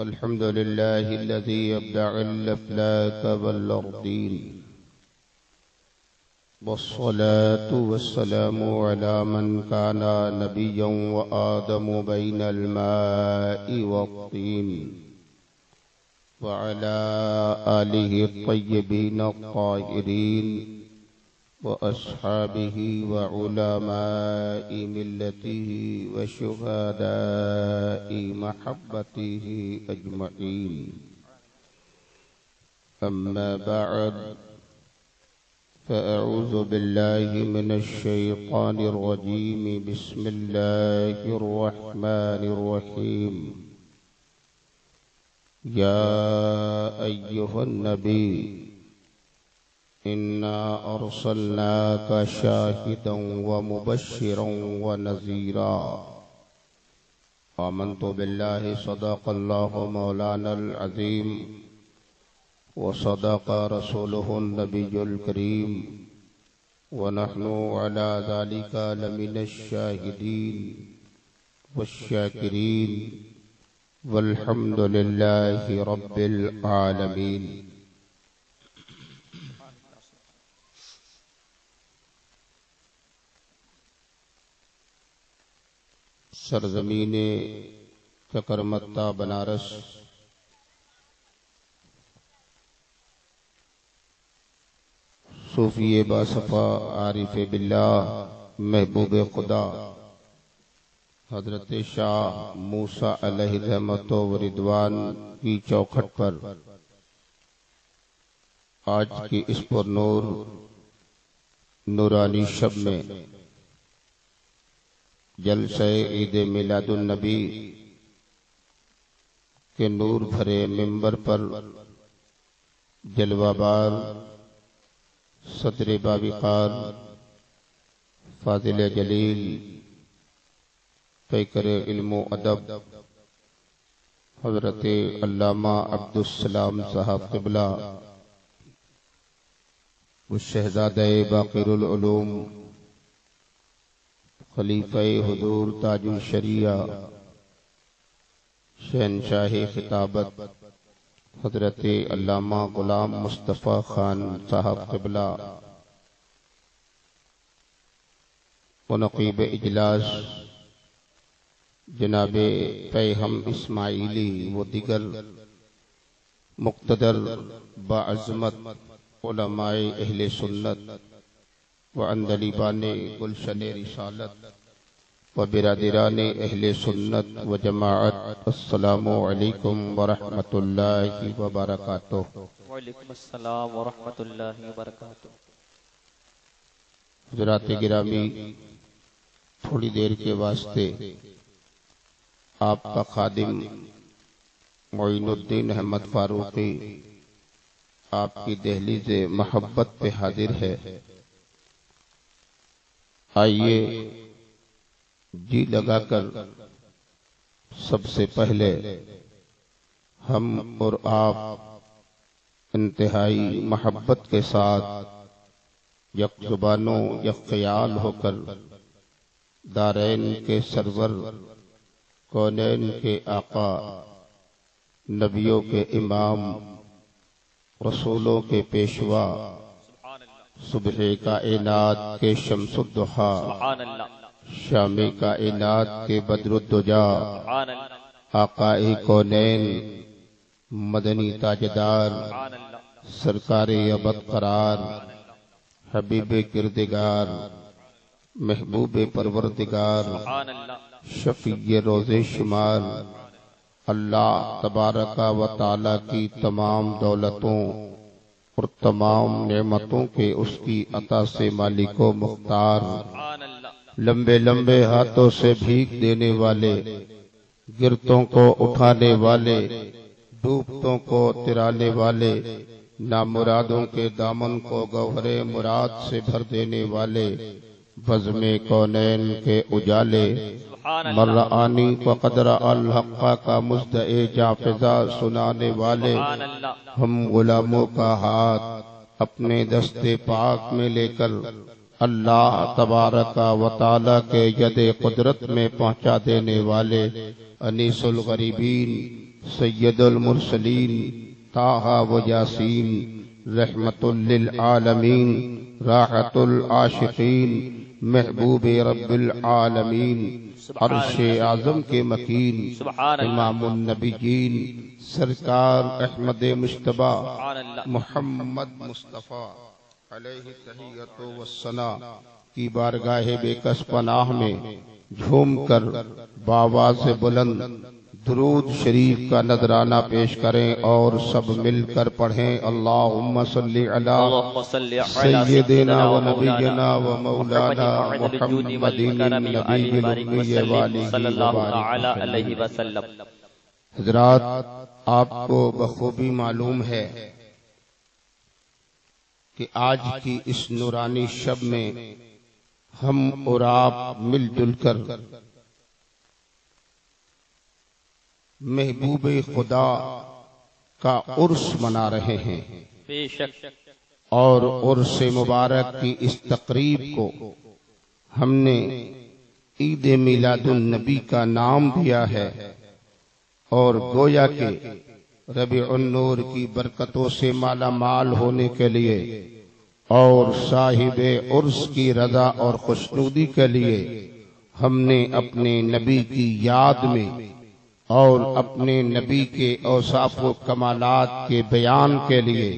الحمد لله الذي يبدع الأفلاك والأرضين، والصلاة والسلام على من كان نبيا وآدم بين الماء والطين، وعلى آله الطيبين الطاهرين وأصحابه وعلماء ملته وشهداء محبته أجمعين. أما بعد، فأعوذ بالله من الشيطان الرجيم. بسم الله الرحمن الرحيم. يا أيها النبي إنا أرسلناك شاهدا ومبشرا ونذيرا. آمنت بالله صدق الله مولانا العظيم وصدق رسوله النبي الكريم، ونحن على ذلك لمن الشاهدين والشاكرين، والحمد لله رب العالمين. سرزمین چکرمتا بنارس صوفی باصفا عارف باللہ محبوب خدا حضرت شاہ موسیٰ علیہ رحمت و رضوان کی چوکھٹ پر آج کی اس پر نور نورانی شب میں جلسہ عید میلاد النبی کے نور بھرے منبر پر جلوہ بار صدر باوقار فاضل جلیل پیکر علم و ادب حضرت علامہ عبدالسلام صاحب قبلہ والشہزادہ باقر العلوم خلیفہ حضور تاج الشریعہ شہنشاہ خطابت حضرت علامہ غلام مصطفیٰ خان صاحب قبلہ ونقیب اجلاس جناب پیہم اسماعیلی و دیگر مقتدر باعظمت علماء اہل سنت وعندلیبان گلشن رسالت و برادران اہل سنت و جماعت، السلام علیکم ورحمۃ اللہ وبرکاتہ۔ وعلیکم السلام ورحمۃ اللہ وبرکاتہ۔ حضرات گرامی، تھوڑی دیر کے واسطے آپ کا خادم معین الدین احمد فاروقی آپ کی دہلیز محبت پہ حاضر ہے۔ آئیے جی لگا کر سب سے پہلے ہم اور آپ انتہائی محبت کے ساتھ یک زبانوں یک خیال ہو کر دارین کے سرور، کونین کے آقا، نبیوں کے امام، رسولوں کے پیشوا، صبح کائنات کے شمس الضحیٰ، شام کائنات کے بدر الدجا، آقا کونین، مدنی تاجدار، سرکار ابد قرار، حبیب کردگار، محبوب پروردگار، شفیع روز شمار، اللہ تبارک و تعالی کی تمام دولتوں اور تمام نعمتوں کے اس کی عطا سے مالک و مختار، لمبے لمبے ہاتھوں سے بھیک دینے والے، گرتوں کو اٹھانے والے، ڈوبتوں کو ترانے والے، نامرادوں کے دامن کو گوہر مراد سے بھر دینے والے، بزم کونین کے اجالے، مرآنی فقد رأى الحق کا مزدعِ جافزہ سنانے والے، ہم غلاموں کا ہاتھ اپنے دست پاک میں لے کر اللہ تبارک و تعالی کے ید قدرت میں پہنچا دینے والے، انیس الغریبین، سید المرسلین طٰہٰ و یاسین رحمت للعالمین راحت العاشقین محبوب رب العالمین عرش اعظم کے مکین امام النبیین سرکار احمد مجتبیٰ محمد مصطفیٰ علیہ تحیۃ والثناء کی بارگاہ بے کس پناہ میں جھوم کر بآواز بلند درود شریف کا نذرانہ پیش کریں اور سب مل کر پڑھیں اللہم صلی علی سیدنا و نبینا و مولانا محمد النبی الامی صلی اللہ علیہ وسلم۔ حضرات، آپ کو بخوبی معلوم ہے کہ آج کی اس نورانی شب میں ہم اور آپ مل جل کر محبوب خدا کا عرس منا رہے ہیں، بے شک، اور عرس مبارک کی اس تقریب کو ہم نے عید میلاد النبی کا نام دیا ہے، اور گویا کہ ربیع النور کی برکتوں سے مالا مال ہونے کے لیے اور صاحب عرس کی رضا اور خوشنودی کے لیے ہم نے اپنے نبی کی یاد میں اور اپنے نبی کے اوصاف و کمالات کے بیان کے لیے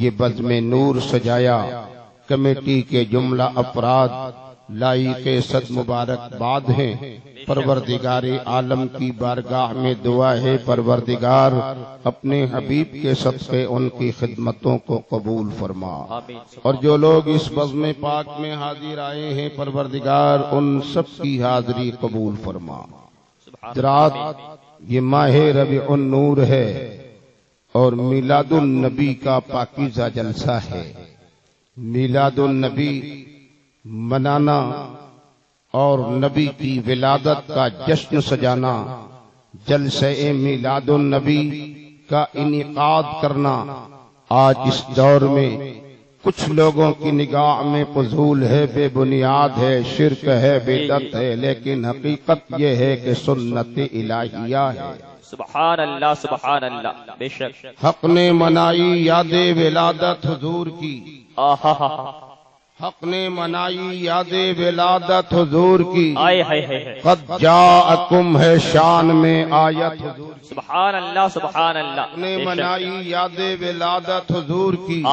یہ بزم نور سجایا۔ کمیٹی کے جملہ افراد لائق صد مبارکباد ہیں۔ پروردگار عالم کی بارگاہ میں دعا ہے پروردگار اپنے حبیب کے صدقے ان کی خدمتوں کو قبول فرما، اور جو لوگ اس بزم پاک میں حاضر آئے ہیں پروردگار ان سب کی حاضری قبول فرما۔ حضرات، یہ ماہ ربیع النور ہے اور میلاد النبی کا پاکیزہ جلسہ ہے۔ میلاد النبی منانا اور نبی کی ولادت کا جشن سجانا، جلسہ میلاد النبی کا انعقاد کرنا آج اس دور میں کچھ لوگوں کی نگاہ میں فضول ہے، بے بنیاد ہے، شرک ہے، بدعت ہے، لیکن حقیقت یہ ہے کہ سنت الہیہ ہے۔ سبحان اللہ، سبحان اللہ، بے شک۔ حق نے منائی یاد ولادت حضور کی، حق نے منائی یاد ولادت حضور کی، آئے ہائے ہائے، قد جاءکم ہے شان میں آیت حضور کی۔ سبحان اللہ، سبحان اللہ، حق نے منائی یاد ولادت حضور کی،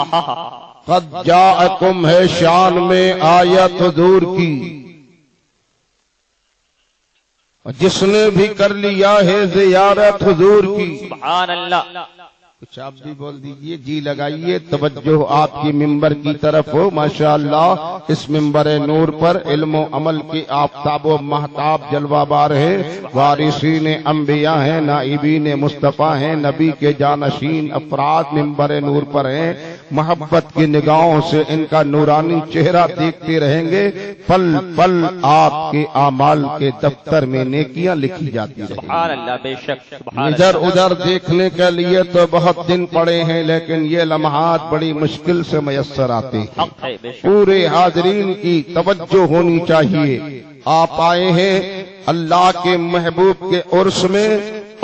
قد جاءکم ہے شان میں آیت حضور کی، جس نے بھی کر لیا ہے زیارت حضور کی۔ سبحان اللہ، کچھ آپ بھی بول دیجئے، جی لگائیے، توجہ آپ کی ممبر کی طرف ہو۔ ماشاءاللہ اس ممبر نور پر علم و عمل کے آفتاب و مہتاب جلوہ بار ہیں، وارثین انبیاء ہیں، نائبین مصطفیٰ ہیں، نبی کے جانشین افراد ممبر نور پر ہیں۔ محبت کی نگاہوں سے ان کا نورانی چہرہ دیکھتے رہیں گے، پل پل آپ کے اعمال کے دفتر میں نیکیاں لکھی جاتی رہیں گی۔ سبحان اللہ، بے شک، سبحان اللہ۔ ادھر ادھر دیکھنے کے لیے تو بہت دن پڑے ہیں، لیکن یہ لمحات بڑی مشکل سے میسر آتے ہیں۔ حق ہے، بے شک۔ پورے حاضرین کی توجہ ہونی چاہیے۔ آپ آئے ہیں اللہ کے محبوب کے عرس میں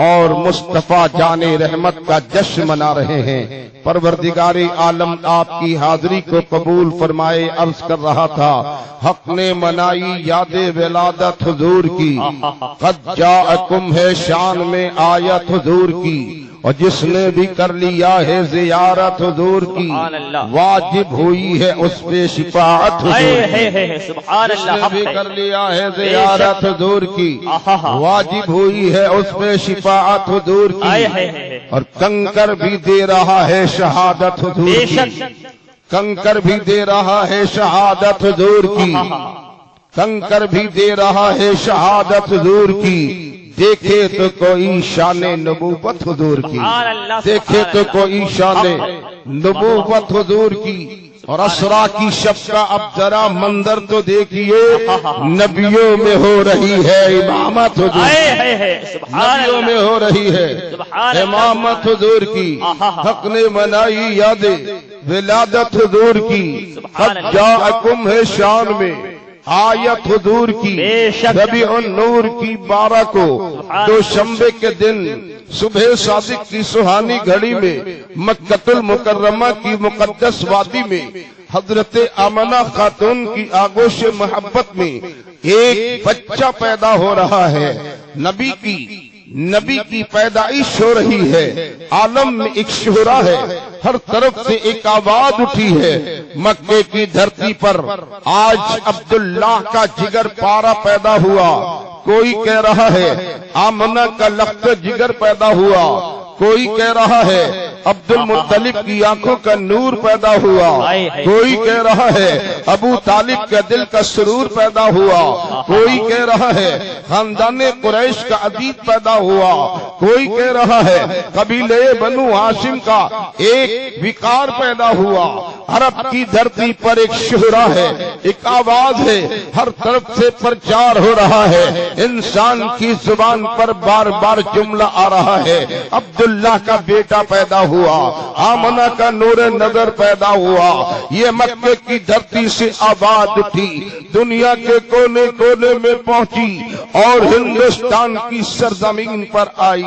اور مصطفیٰ جان رحمت کا جشن منا رہے ہیں۔ پروردگار عالم آپ کی حاضری کو قبول فرمائے۔ عرض کر رہا تھا، حق نے منائی یاد ولادت حضور کی، قد جاءکم ہے شان میں آیت حضور کی، اور جس نے بھی کر لیا ہے زیارت حضور کی، واجب ہوئی ہے اس پہ شفاعت حضور کی۔ سبحان جس نے اللہ، بھی کر لیا ہے زیارت حضور کی، واجب ہوئی ہے اس پہ شفاعت حضور کی، اور کنکر بھی دے رہا ہے شہادت حضور کی، کنکر بھی دے رہا ہے شہادت حضور کی، کنکر بھی دے رہا ہے شہادت حضور کی۔ دیکھے تو کوئی شان نبوت حضور کی، دیکھے تو کوئی شان نبوت حضور کی، اور اسرا کی شب کا اب ذرا منظر تو دیکھیے، نبیوں میں ہو رہی ہے امامت حضور کی، نبیوں میں ہو رہی ہے امامت حضور کی۔ حق نے منائی یاد ولادت حضور کی، قد جاءکم ہے شان میں آیت حضور کی ربیع النور کی 12 کو دوشنبے کے دن صبح صادق کی سہانی گھڑی میں مکہ المکرمہ کی مقدس وادی میں حضرت آمنہ خاتون کی آغوش محبت میں ایک بچہ پیدا ہو رہا ہے، نبی کی پیدائش ہو رہی ہے، عالم میں ایک شہرا ہے، ہر طرف سے ایک آواز اٹھی ہے، مکے کی دھرتی پر آج عبداللہ کا جگر پارا پیدا ہوا، کوئی کہہ رہا ہے آمنہ کا لخت جگر پیدا ہوا، کوئی کہہ رہا ہے عبد المطلب کی آنکھوں کا نور پیدا ہوا، کوئی کہہ رہا ہے ابو طالب کا دل کا سرور پیدا ہوا، کوئی کہہ رہا ہے خاندان قریش کا عزیز پیدا ہوا، کوئی کہہ رہا ہے قبیلے بنو ہاشم کا ایک وقار پیدا ہوا۔ عرب کی دھرتی پر ایک شہرا ہے، ایک آواز ہے، ہر طرف سے پرچار ہو رہا ہے، انسان کی زبان پر بار بار جملہ آ رہا ہے، عبداللہ کا بیٹا پیدا ہوا، آمنہ کا نور نظر پیدا ہوا۔ یہ مکے کی دھرتی سے آواز اٹھی، دنیا کے کونے کونے میں پہنچی اور ہندوستان کی سرزمین پر آئی،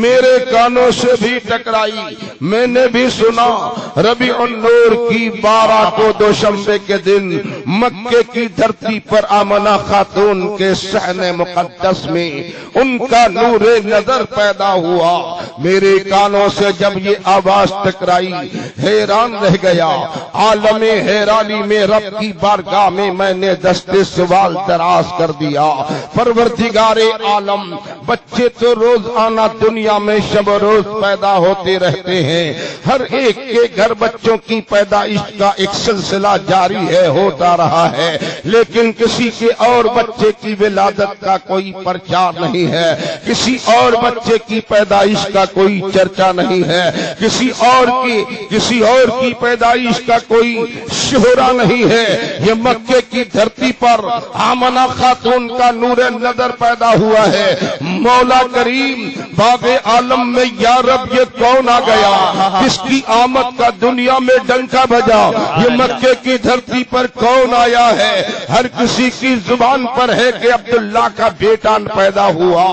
میرے کانوں سے بھی ٹکرائی، میں نے بھی سنا۔ ربیع النور کی 12 کو دوشنبے کے دن مکے کی دھرتی پر آمنہ خاتون کے صحن مقدس میں ان کا نور نظر پیدا ہوا۔ میرے کانوں سے جب یہ آواز ٹکرائی، حیران رہ گیا، عالم حیرانی میں رب کی بارگاہ میں نے دست سوال دراز کر دیا۔ پروردگار عالم، بچے تو روز آنا دنیا میں شب و روز پیدا ہوتے رہتے ہیں، ہر ایک کے گھر بچوں کی پیدائش کا ایک سلسلہ جاری ہے، ہوتا رہا ہے، لیکن کسی کے اور بچے کی ولادت کا کوئی پرچار نہیں ہے، کسی اور بچے کی پیدائش کا کوئی چرچا نہیں ہے، کسی اور کی پیدائش کا کوئی شہرا نہیں ہے۔ یہ مکے کی دھرتی پر آمنہ خاتون کا نور نظر پیدا ہوا ہے۔ مولا کریم باغ عالم میں یا رب یہ کون آ گیا جس کی آمد کا دنیا میں ڈنکا بجا؟ یہ مکے کی دھرتی پر کون آیا ہے؟ ہر کسی کی زبان پر ہے کہ عبداللہ کا بیٹا پیدا ہوا،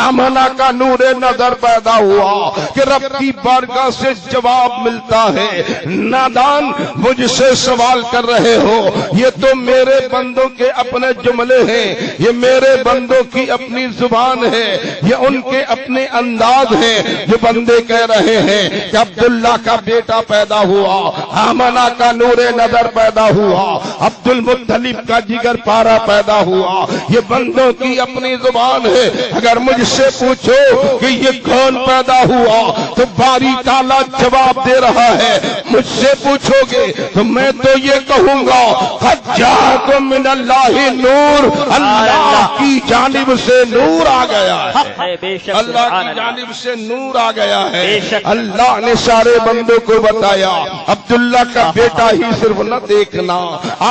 آمنہ کا نور نظر پیدا ہوا، کہ رب کی بارگاہ سے جواب ملتا ہے۔ نادان مجھ سے سوال کر رہے ہو، یہ تو میرے بندوں کے اپنے جملے ہیں، یہ میرے بندوں کی اپنی زبان ہے، یہ ان کے اپنے انداز ہیں۔ جو بندے کہہ رہے ہیں کہ عبداللہ کا بیٹا پیدا ہوا، آمنہ کا نور نظر پیدا ہوا، عبد المطلب کا جگر پارا پیدا ہوا، یہ بندوں کی اپنی زبان ہے۔ اگر مجھ سے پوچھو کہ یہ کون پیدا ہوا تو باری تعالیٰ جواب دے رہا ہے۔ مجھ سے پوچھو گے تو میں تو یہ کہوں گا قد جاءکم من اللہ نور، اللہ کی جانب سے نور آ گیا ہے، اللہ کی جانب سے نور آ گیا ہے۔ اللہ نے سارے بندوں کو بتایا عبداللہ کا بیٹا ہی صرف نہ دیکھنا،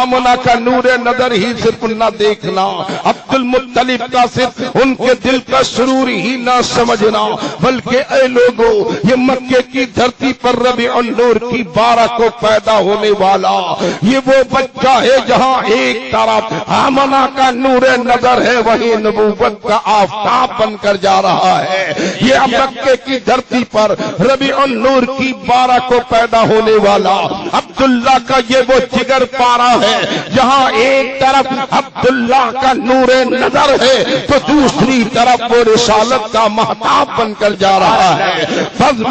آمنہ کا نور نظر ہی صرف نہ دیکھنا، عبد المطلب کا صرف ان کے دل کا سرور ہی نہ سمجھنا، بلکہ اے لوگوں یہ مکے کی دھرتی پر ربیع النور کی 12 کو پیدا ہونے والا یہ وہ بچہ ہے جہاں ایک طرف آمنہ کا نور نظر ہے، وہیں نبوت کا آفتاب بن کر جا رہا ہے۔ یہ مکے کی دھرتی پر ربیع النور کی 12 کو پیدا ہونے والا عبداللہ کا یہ وہ جگر پارا ہے، جہاں ایک طرف عبداللہ کا نور نظر ہے تو دوسری طرف وہ رسالت کا مہتاب بن کر جا رہا ہے۔ بزم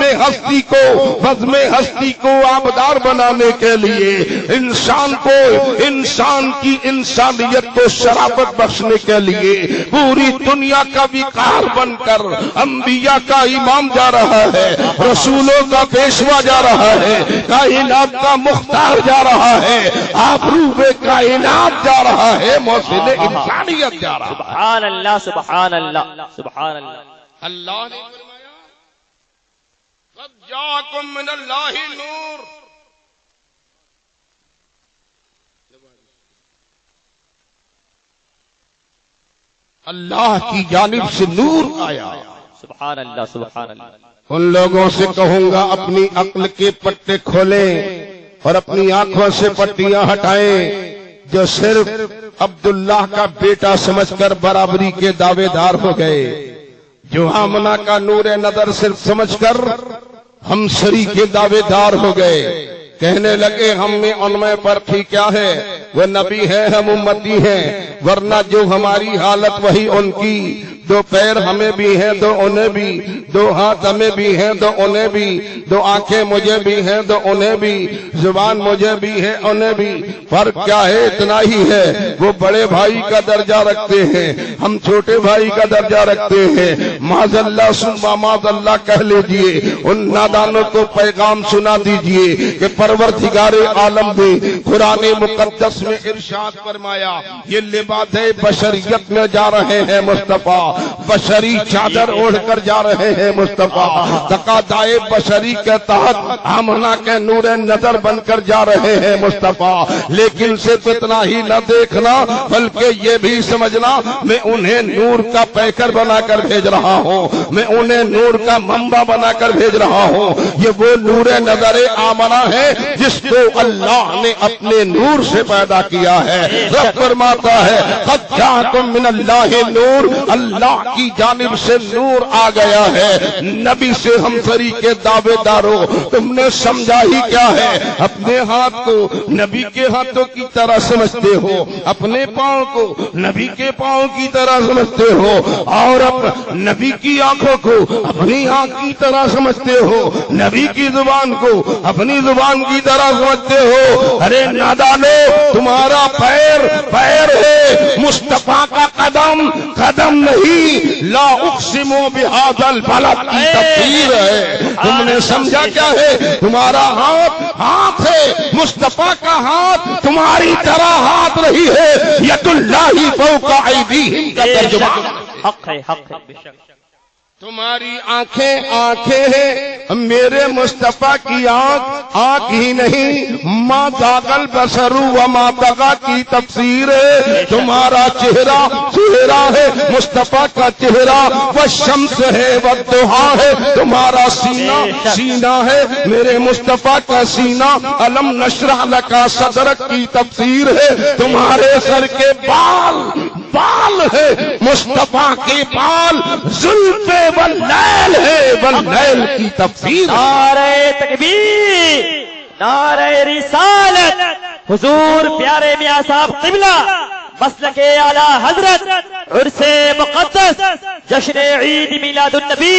ہستی کو آبدار بنانے کے لیے انسان کی انسانیت کو شرافت بخشنے کے لیے پوری دنیا کا وقار بن کر انبیاء کا امام جا رہا ہے، رسولوں کا پیشوا جا رہا ہے، کائنات کا مختار جا رہا ہے، آبروب کائنات جا رہا ہے، محسن انسانیت جا رہا ہے۔ سبحان اللہ سبحان اللہ سبحان اللہ۔ اللہ نے فرمایا قد جاءکم من اللہ نور، اللہ کی جانب سے نور آیا۔ سبحان اللہ سبحان اللہ۔ ان لوگوں سے کہوں گا اپنی عقل کے پٹے کھولیں اور اپنی آنکھوں سے پٹیاں ہٹائیں جو صرف عبداللہ کا بیٹا سمجھ کر برابری کے دعوے دار ہو گئے، جو آمنہ کا نور نظر صرف سمجھ کر ہم سری کے دعوے دار ہو گئے، کہنے لگے ہم میں ان میں فرق ہی کیا ہے، وہ نبی ہے ہم امتی ہیں، ورنہ جو ہماری حالت وہی ان کی، دو پیر ہمیں بھی ہیں دو انہیں بھی، دو ہاتھ ہمیں بھی ہیں دو انہیں بھی، دو آنکھیں مجھے بھی ہیں دو انہیں بھی، زبان مجھے بھی ہے انہیں بھی، فرق کیا ہے اتنا ہی ہے، وہ بڑے بھائی کا درجہ رکھتے ہیں، ہم چھوٹے بھائی کا درجہ رکھتے ہیں، معاذ اللہ ثم معاذ اللہ کہہ لیجئے، ان نادانوں کو پیغام سنا دیجئے کہ پروردگار عالم نے قرآن مقدس میں ارشاد فرمایا یہ لباس بشریت میں جا رہے ہیں مصطفیٰ، بشری چادر اوڑھ کر جا رہے ہیں مصطفیٰ، تقاضائے بشری کے تحت آمنہ کے نور نظر بن کر جا رہے ہیں مصطفیٰ، لیکن صرف اتنا ہی نہ دیکھنا بلکہ یہ بھی سمجھنا میں انہیں نور کا پیکر بنا کر بھیج رہا ہوں، میں انہیں نور کا منبع بنا کر بھیج رہا ہوں، یہ وہ نور نظر آمنہ ہے جس کو اللہ نے اپنے نور سے پیدا کیا ہے۔ رب فرماتا ہے قد جاءکم من اللہ نور، اللہ کی جانب سے نور آ گیا ہے۔ نبی سے ہم سری کے دعوے داروں، تم نے سمجھا ہی کیا ہے، اپنے ہاتھ کو نبی کے ہاتھوں کی طرح سمجھتے ہو، اپنے پاؤں کو نبی کے پاؤں کی طرح سمجھتے ہو، اور نبی کی آنکھوں کو اپنی آنکھ کی طرح سمجھتے ہو، نبی کی زبان کو اپنی زبان کی طرح سمجھتے ہو۔ ارے نادانو، تمہارا پیر پیر ہے، مصطفیٰ کا قدم قدم نہیں، لا اقسم بہذا البلد کی تفسیر ہے۔ تم نے سمجھا کیا ہے، تمہارا ہاتھ ہاتھ ہے، مصطفیٰ کا ہاتھ تمہاری طرح ہاتھ نہیں ہے، ید اللہ فوق ایدیہم کا ترجمہ حق ہے، حق ہے، بے شک۔ تمہاری آنکھیں آنکھیں ہیں، میرے مصطفیٰ کی آنکھ آنکھ ہی نہیں، ما ذاق البصر وما طغى کی تفسیر ہے۔ تمہارا چہرہ چہرہ ہے، مصطفیٰ کا چہرہ، والشمس ہے والضحیٰ ہے، تمہارا سینہ سینہ ہے، میرے مصطفیٰ کا سینہ، الم نشرح لک صدرک کی تفسیر ہے۔ تمہارے سر کے بال بال ہے، مصطفیٰ کے بال زلف واللیل ہے، واللیل کی تفسیر۔ نعرہ تکبیر، نعرہ رسالت، حضور پیارے میاں صاحب قبلہ، مسلک اعلی حضرت، عرس مقدس، جشن عید میلاد النبی۔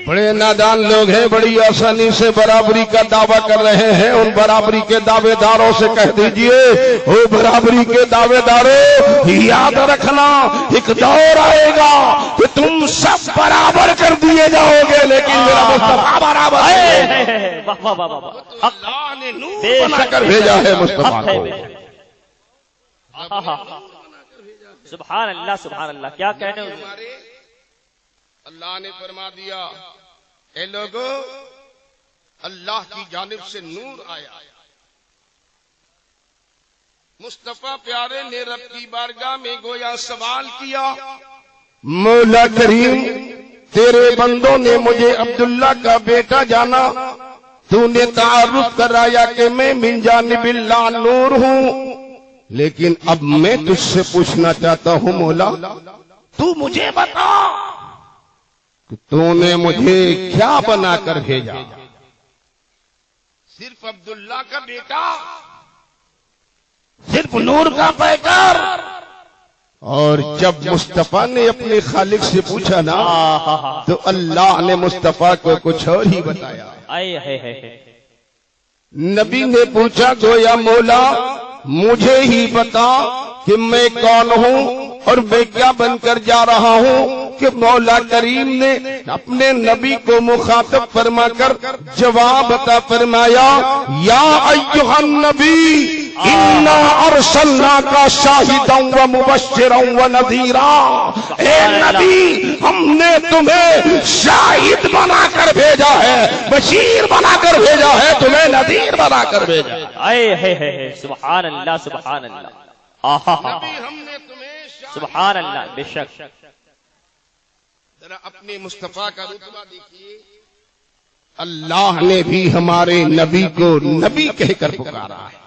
بڑے نادان لوگ ہیں، بڑی آسانی سے برابری کا دعویٰ کر رہے ہیں، ان برابری کے دعوے داروں سے کہہ دیجئے، او برابری کے دعوے داروں، یاد رکھنا ایک دور آئے گا کہ تم سب برابر کر دیے جاؤ گے، لیکن میرا مصطفیٰ برابر ہے۔ اللہ نے نور بنا کر بھیجا ہے مصطفیٰ کو۔ سبحان اللہ، سبحان اللہ، کیا کہنے ہمارے اللہ نے فرما دیا اے لوگو اللہ کی جانب سے نور آیا، مصطفیٰ پیارے نے رب کی بارگاہ میں گویا سوال کیا، مولا کریم تیرے بندوں نے مجھے عبداللہ کا بیٹا جانا، تو نے تعارف کرایا کہ میں من جانب اللہ نور ہوں، لیکن اب میں تجھ سے پوچھنا چاہتا ہوں مولا، تو مجھے بتا کہ تو نے مجھے کیا بنا کر بھیجا؟ صرف عبداللہ کا بیٹا، صرف نور کا پیکر؟ اور جب مصطفیٰ نے اپنے خالق سے پوچھا نا تو اللہ نے مصطفیٰ کو کچھ اور ہی بتایا۔ نبی نے پوچھا گویا مولا مجھے ہی بتا کہ میں کون ہوں اور میں کیا بن کر جا رہا ہوں، کہ مولا کریم نے اپنے نبی کو مخاطب فرما کر جواب عطا فرمایا، یا ایھا النبی انا ارسلناک شاہدا ومبشرا ونذیرا، اے نبی ہم نے تمہیں شاہد بنا کر بھیجا ہے، بشیر بنا کر بھیجا ہے، تمہیں نذیر بنا کر بھیجا ہے۔ سبحان اللہ، سبحان اللہ، نبی ہم نے تمہیں سبحان اللہ، بے شک۔ ذرا اپنے مصطفیٰ کا رتبہ دیکھیے، اللہ نے بھی ہمارے نبی کو نبی کہہ کر پکارا ہے،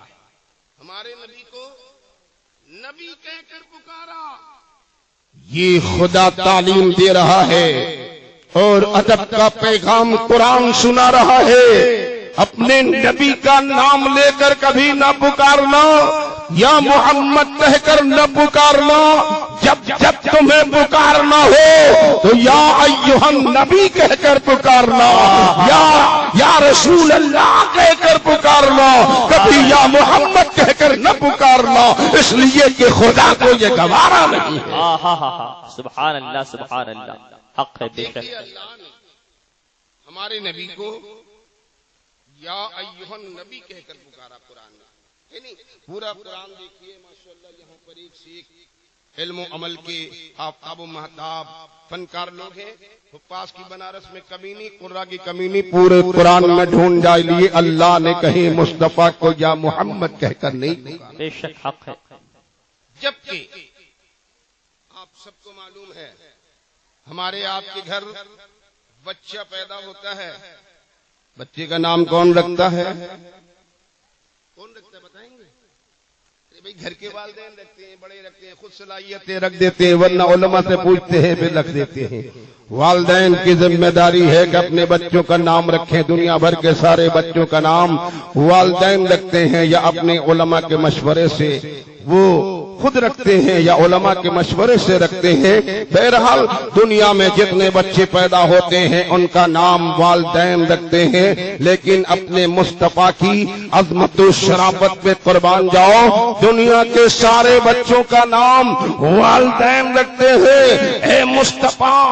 ہمارے نبی کو نبی کہہ کر پکارا، یہ خدا تعلیم دے رہا ہے اور ادب کا پیغام قرآن سنا رہا ہے۔ اپنے نبی کا نام لے کر کبھی نہ پکارنا، یا محمد کہہ کر نہ پکارنا۔ جب جب تمہیں پکارنا ہو تو یا ایھا النبی کہہ کر پکارنا، یا رسول اللہ کہہ کر پکارنا، کبھی یا محمد کہہ کر نہ پکارنا، اس لیے کہ خدا کو یہ گوارا نہیں ہے۔ سبحان اللہ سبحان اللہ، حق ہے بے شک۔ اللہ نے ہمارے نبی کو یا ایھا النبی کہہ کر پکارا قرآن میں، یعنی پورا قرآن دیکھیے ماشاءاللہ، یہاں پر ایک سے ایک علم و عمل کے آفتاب و مہتاب فنکار لوگ ہیں۔ حفاظ کی بنارس میں کمی نہیں، قرآن کی کمی نہیں، پورے قرآن میں ڈھونڈ جائے لیے اللہ نے کہیں مصطفیٰ کو یا محمد کہہ کر نہیں، بے شک حق ہے۔ جبکہ آپ سب کو معلوم ہے ہمارے آپ کے گھر بچہ پیدا ہوتا ہے، بچے کا نام کون رکھتا ہے؟ کون رکھتا ہے بتائیں گے؟ بھئی گھر کے والدین رکھتے ہیں، بڑے رکھتے ہیں، خود صلاحیتیں رکھ دیتے ہیں، ورنہ علماء سے پوچھتے ہیں پھر رکھ دیتے ہیں۔ والدین کی ذمہ داری ہے کہ اپنے بچوں کا نام رکھیں۔ دنیا بھر کے سارے بچوں کا نام والدین رکھتے ہیں یا اپنے علماء کے مشورے سے وہ خود رکھتے ہیں یا علماء کے مشورے سے رکھتے ہیں۔ بہرحال دنیا میں جتنے بچے پیدا ہوتے ہیں ان کا نام والدین رکھتے ہیں، لیکن اپنے مصطفیٰ کی عظمت و شرافت پہ قربان جاؤ، دنیا کے سارے بچوں کا نام والدین رکھتے ہیں۔ اے مصطفیٰ،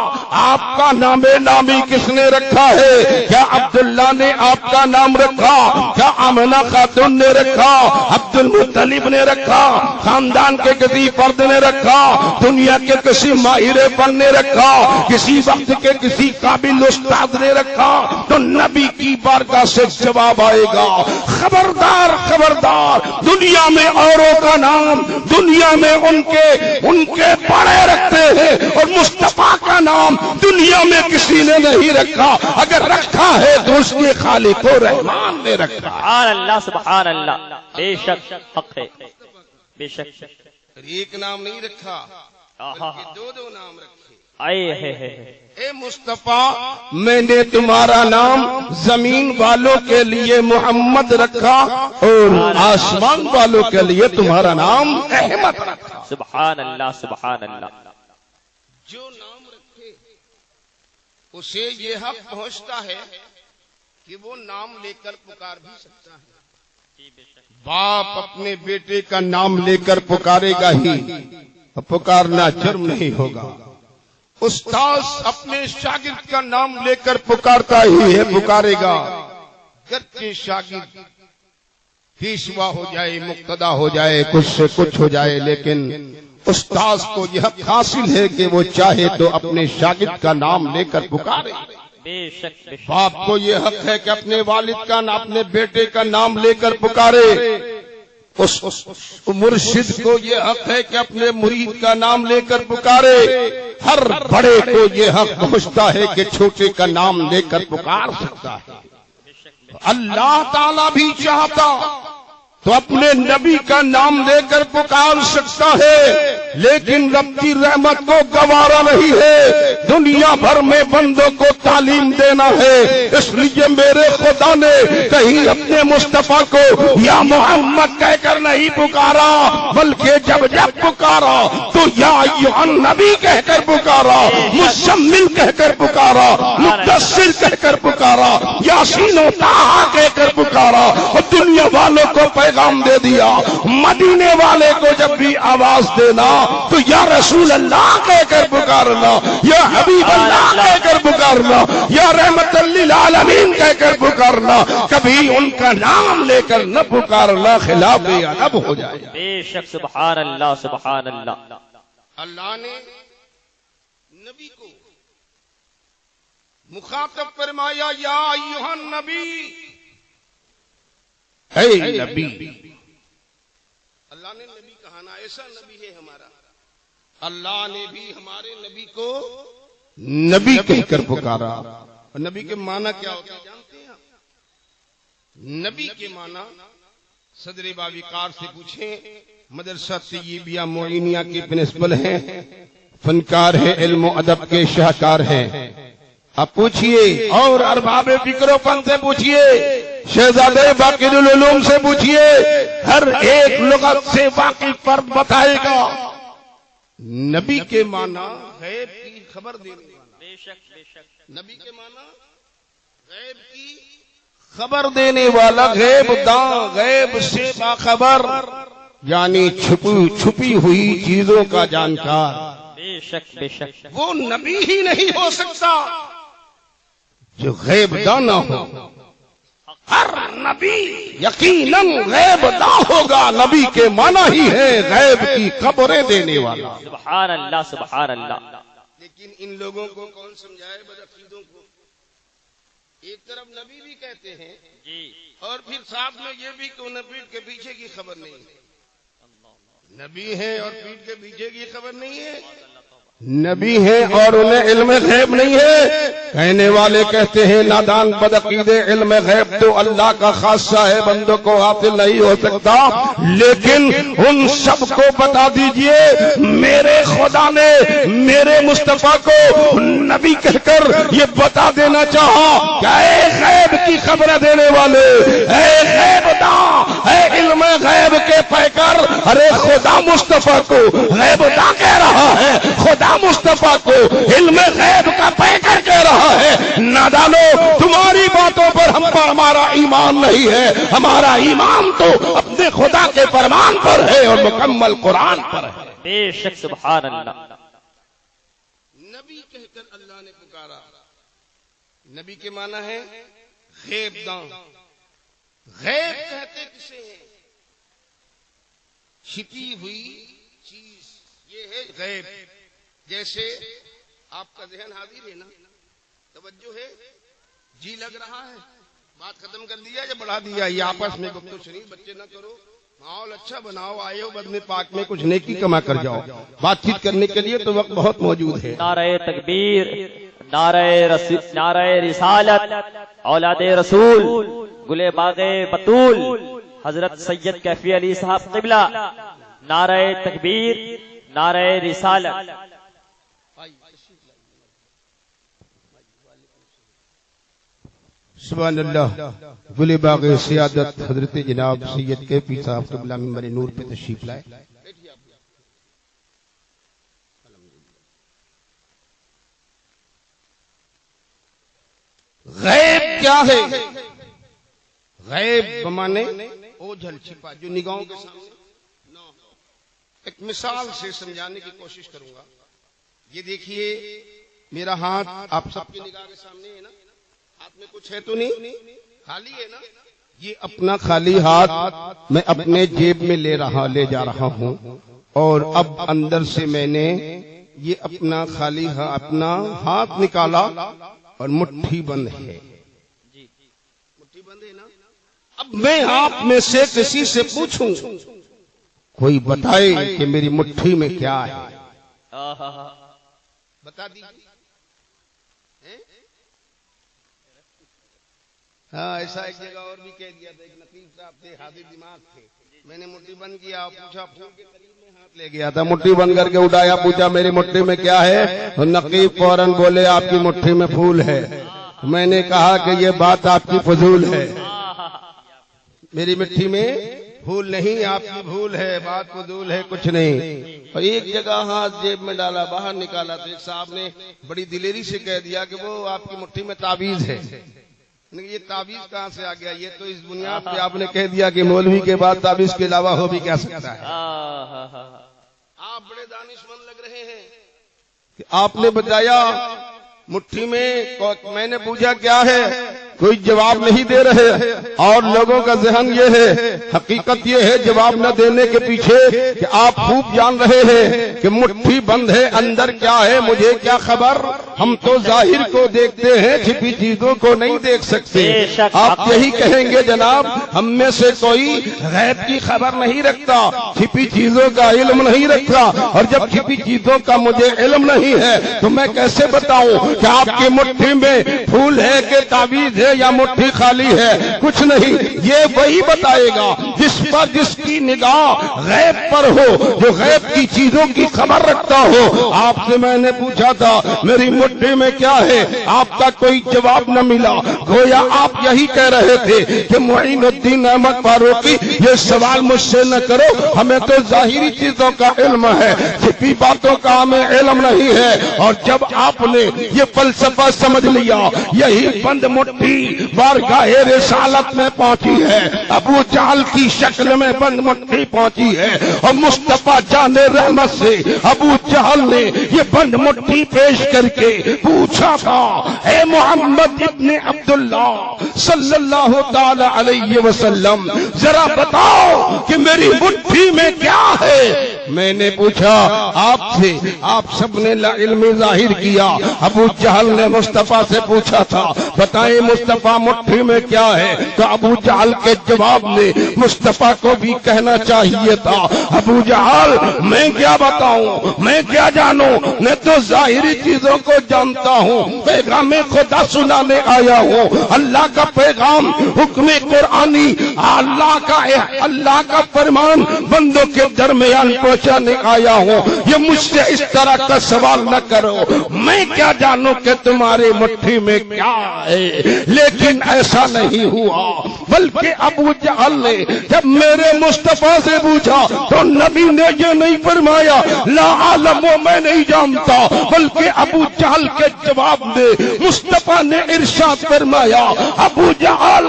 آپ کا نام نامی کس نے رکھا ہے؟ کیا عبداللہ نے آپ کا نام رکھا؟ کیا آمنہ خاتون نے رکھا؟ عبد المطلب نے رکھا؟ خاندان کے کسی فرد نے رکھا؟ دنیا کے کسی ماہر فن نے رکھا؟ کسی وقت کے کسی قابل استاد نے رکھا؟ تو نبی کی بارگاہ سے جواب آئے گا، خبردار خبردار، دنیا میں اوروں کا نام دنیا میں ان کے بڑے رکھتے ہیں اور مصطفیٰ کا نام دنیا میں کسی نے نہیں رکھا۔ اگر رکھا ہے تو اس کے خالق و رحمان نے رکھا۔ سبحان اللہ سبحان اللہ، بے شک حق ہے بے شک۔ ایک نام نہیں رکھا بلکہ دو نام رکھے۔ اے مصطفیٰ، میں نے تمہارا نام زمین والوں کے لیے محمد رکھا اور آسمان والوں کے لیے تمہارا نام احمد رکھا۔ سبحان اللہ سبحان اللہ۔ جو نام رکھے اسے یہ حق پہنچتا ہے کہ وہ نام لے کر پکار بھی سکتا ہے۔ باپ اپنے بیٹے کا نام لے کر پکارے گا ہی، پکارنا جرم نہیں ہوگا۔ استاذ اپنے شاگرد کا نام لے کر پکارتا ہی ہے، پکارے گا، گرچہ شاگرد پیشوا ہو جائے، مقتدا ہو جائے، کچھ سے کچھ ہو جائے، لیکن استاذ کو یہ حق حاصل ہے کہ وہ چاہے تو اپنے شاگرد کا نام لے کر پکارے۔ باپ کو یہ حق ہے کہ اپنے والد کا اپنے بیٹے کا نام لے کر پکارے۔ اس مرشد کو یہ حق ہے کہ اپنے مرید کا نام لے کر پکارے۔ ہر بڑے کو یہ حق پہنچتا ہے کہ چھوٹے کا نام لے کر پکار سکتا ہے۔ اللہ تعالیٰ بھی چاہتا تو اپنے نبی کا نام لے کر پکار سکتا ہے، لیکن رب کی رحمت کو گوارا نہیں ہے، دنیا بھر میں بندوں کو تعلیم دینا ہے۔ اس لیے میرے خدا نے کہیں اپنے مصطفیٰ کو یا محمد کہہ کر نہیں پکارا، بلکہ جب جب پکارا تو یا ایھا النبی کہہ کر پکارا، مزمل کہہ کر پکارا، مدثر کہہ کر پکارا، یاسین و طٰہٰ کہہ کر پکارا، اور دنیا والوں کو پیغام دے دیا۔ مدینے والے کو جب بھی آواز دینا تو یا رسول اللہ کہہ کر پکارنا، یا حبیب اللہ کہہ کر پکارنا، یا رحمت للعالمین کہہ کر پکارنا، کبھی ان کا نام لے کر نہ پکارنا، خلاف ادب ہو جائے۔ بے شک سبحان اللہ سبحان اللہ۔ اللہ نے نبی کو مخاطب فرمایا، یا ایھا النبی، اے نبی۔ اللہ نے نبی کہا نا، ایسا نبی ہے ہمارا۔ اللہ نے بھی ہمارے نبی کو نبی کہہ کر پکارا۔ اور نبی کے معنی کیا ہوتا ہے جانتے ہیں آپ؟ نبی کے معنی صدر باوقار سے پوچھیں مدرسہ طیبیہ معینیہ کی پرنسپل ہیں، فنکار ہیں، علم و ادب کے شاہکار ہیں. اب پوچھئے اور ارباب فکر و فن سے پوچھئے، شہزادے باقر العلوم سے پوچھئے، ہر ایک لغت سے واقف فرد بتائے گا نبی کے معنی غیب کی خبر دینے والا. بے شک بے شک. نبی کے معنی غیب کی خبر دینے والا، غیب داں، غیب سے باخبر، یعنی چھپی ہوئی چیزوں کا جانکار. بے شک بے شک. وہ نبی ہی نہیں ہو سکتا جو غیب داں نہ ہو. ہر نبی یقیناً غیب داں ہوگا. نبی کے معنی ہی ہے غیب کی خبریں دینے والا. سبحان اللہ سبحان اللہ. لیکن ان لوگوں کو کون سمجھائے بدعقیدوں کو؟ ایک طرف نبی بھی کہتے ہیں جی، اور پھر ساتھ میں یہ بھی کہ انہیں پیٹ کے پیچھے کی خبر نہیں ہے. نبی ہیں اور پیٹ کے پیچھے کی خبر نہیں ہے. نبی ہیں اور انہیں علم غیب نہیں ہے. کہنے والے کہتے ہیں نادان بدعقیدے، علم غیب تو اللہ کا خاصہ ہے، بندوں کو حاصل نہیں ہو سکتا. لیکن ان سب کو بتا دیجئے میرے خدا نے میرے مصطفیٰ کو نبی کہہ کر یہ بتا دینا چاہا کہ اے غیب کی خبریں دینے والے، اے غیب داں، اے علم غیب کے پیکر، ارے خدا مصطفیٰ کو غیب داں کہہ رہا ہے، خدا مصطفیٰ کو علم غیب کا پیکر کہہ رہا ہے. نادانو، تمہاری باتوں پر ہم پر ہمارا ایمان نہیں ہے. ہمارا ایمان تو اپنے خدا کے فرمان پر ہے اور مکمل قرآن پر ہے. بے شک سبحان اللہ. نبی کہہ کر اللہ نے پکارا. نبی کے معنی ہے غیب داں. غیب کہتے کسے ہیں؟ چھپی ہوئی چیز، یہ ہے غیب. جیسے آپ کا ذہن حاضر ہے نا، توجہ ہے، جی لگ رہا ہے، بات ختم کر دیا یا بڑھا دیا؟ یہ آپس میں گفتگو شریف بچے نہ کرو، ماحول اچھا بناؤ، آئے ہو بدن پاک میں کچھ نیکی کما کر جاؤ. بات چیت کرنے کے لیے تو وقت بہت موجود ہے. نعرہ تکبیر، نعرہ رسالت، اولاد رسول، گلے باغ بطول، حضرت سید کیفی علی صاحب قبلہ. نعرہ تکبیر، نعرہ رسالت. سبحان اللہ. گل باغ سیادت حضرت جناب سید کیفی صاحب قبلہ منبر نور پہ تشریف لائے. غیب کیا ہے؟ غیب بمانے اوجھل چھپا، جو نگاہوں کے سامنے نہ ہو. ایک مثال سے سمجھانے کی کوشش کروں گا. یہ دیکھیے میرا ہاتھ آپ سب کی نگاہ کے سامنے ہے نا، ہاتھ میں کچھ ہے تو نہیں، خالی ہے نا. یہ اپنا خالی ہاتھ میں اپنے جیب میں لے جا رہا ہوں، اور اب اندر سے میں نے یہ اپنا خالی اپنا ہاتھ نکالا اور مٹھی بند ہے. مٹھی بند ہے نا. اب میں آپ میں سے کسی سے پوچھوں، کوئی بتائے کہ میری مٹھی میں کیا ہے؟ بتا دیجیے. ہاں، ایسا ایک جگہ اور بھی کہہ دیا تھا. ایک نقیب صاحب تھے، حاضر دماغ تھے. میں نے مٹھی بند کیا، پوچھا، پھول کے قریب میں ہاتھ لے گیا تھا، مٹھی بند کر کے اٹھایا، پوچھا میری مٹھی میں کیا ہے؟ نقیب فوراً بولے آپ کی مٹھی میں پھول ہے. میں نے کہا کہ یہ بات آپ کی فضول ہے، میری مٹھی میں پھول نہیں، آپ کی بھول ہے، بات فضول ہے، کچھ نہیں. اور ایک جگہ ہاتھ جیب میں ڈالا، باہر نکالا تو ایک صاحب نے بڑی دلیری سے کہہ دیا کہ وہ آپ کی مٹھی میں تعویذ ہے. یہ تعویذ کہاں سے آ گیا؟ یہ تو اس بنیاد پہ آپ نے کہہ دیا کہ مولوی کے بعد تعویذ کے علاوہ ہو بھی کیا سکتا ہے. آپ بڑے دانشمند لگ رہے ہیں کہ آپ نے بتایا مٹھی میں نے پوچھا کیا ہے، کوئی جواب نہیں دے رہے. اور لوگوں کا ذہن یہ ہے، حقیقت یہ ہے جواب نہ دینے کے پیچھے کہ آپ خوب جان رہے ہیں کہ مٹھی بند ہے، اندر کیا ہے مجھے کیا خبر. ہم تو ظاہر کو دیکھتے ہیں، چھپی چیزوں کو نہیں دیکھ سکتے. آپ یہی کہیں گے جناب ہم میں سے کوئی غیب کی خبر نہیں رکھتا، چھپی چیزوں کا علم نہیں رکھتا. اور جب چھپی چیزوں کا مجھے علم نہیں ہے تو میں کیسے بتاؤں کہ آپ کی مٹھی میں پھول ہے کہ تعویذ ہے یا مٹھی خالی ہے؟ کچھ نہیں. یہ وہی بتائے گا جس پر جس کی نگاہ غیب پر ہو، جو غیب کی چیزوں کی خبر رکھتا ہو۔ آپ سے میں نے پوچھا تھا میری مٹھی میں کیا ہے، آپ کا کوئی جواب نہ ملا۔ گویا آپ یہی کہہ رہے تھے کہ معین الدین احمد فاروقی یہ سوال مجھ سے نہ کرو، ہمیں تو ظاہری چیزوں کا علم ہے، چھپی باتوں کا ہمیں علم نہیں ہے۔ اور جب آپ نے یہ فلسفہ سمجھ لیا، یہی بند مٹھی بارگاہ رسالت میں پہنچی ہے، ابو جہل کی شکل میں بند مٹھی پہنچی ہے، اور مصطفیٰ جان رحمت سے ابو جہل نے یہ بند مٹھی پیش کر کے پوچھا تھا، اے محمد ابن عبداللہ صلی اللہ تعالی علیہ وسلم، ذرا بتاؤ کہ میری مٹھی میں کیا ہے۔ میں نے پوچھا آپ سے، آپ سب نے علم ظاہر کیا۔ ابو جہل نے مصطفیٰ سے پوچھا تھا بتائیں مصطفیٰ مٹھی میں کیا ہے، تو ابو جہل کے جواب نے مصطفیٰ کو بھی کہنا چاہیے تھا، ابو جہل میں کیا بتاؤں، میں کیا جانوں، میں تو ظاہری چیزوں کو جانتا ہوں، پیغام خدا سنانے آیا ہوں، اللہ کا پیغام، حکم قرآنی، اللہ کا فرمان بندوں کے درمیان پہنچانے آیا ہوں۔ یہ مجھ سے اس طرح کا سوال نہ کرو، میں کیا جانوں کہ تمہاری مٹھی میں کیا ہے۔ لیکن ایسا نہیں ہوا، بلکہ ابو جہل نے جب میرے مصطفیٰ سے پوچھا تو نبی نے یہ نہیں فرمایا لا عالم میں نہیں جانتا، بلکہ ابو جہل کے جواب میں مصطفیٰ نے ارشاد فرمایا ابو جہل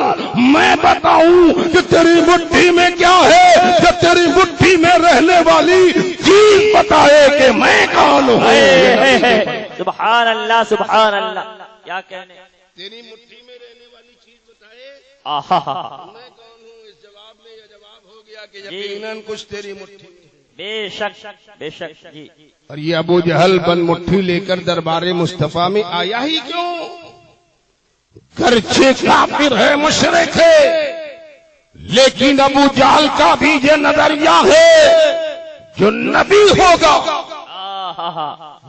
میں بتاؤں کہ تیری مٹھی میں کیا ہے، کہ تیری مٹھی میں رہنے والی چیز بتائے کہ میں کون ہوں۔ سبحان اللہ سبحان اللہ، کیا کہنے، تیری مٹھی میں رہنے والی چیز بتائے میں کون ہوں۔ اس جواب میں یہ جواب ہو گیا کہ یقیناً کچھ تیری مٹھی میں، بے شک جی۔ اور یہ ابو جہل بن مٹھی لے کر دربار مصطفیٰ میں آیا ہی کیوں؟ گرچہ کافر ہے، مشرک ہے، لیکن ابو جہل کا بھی یہ نظریہ ہے جو نبی ہوگا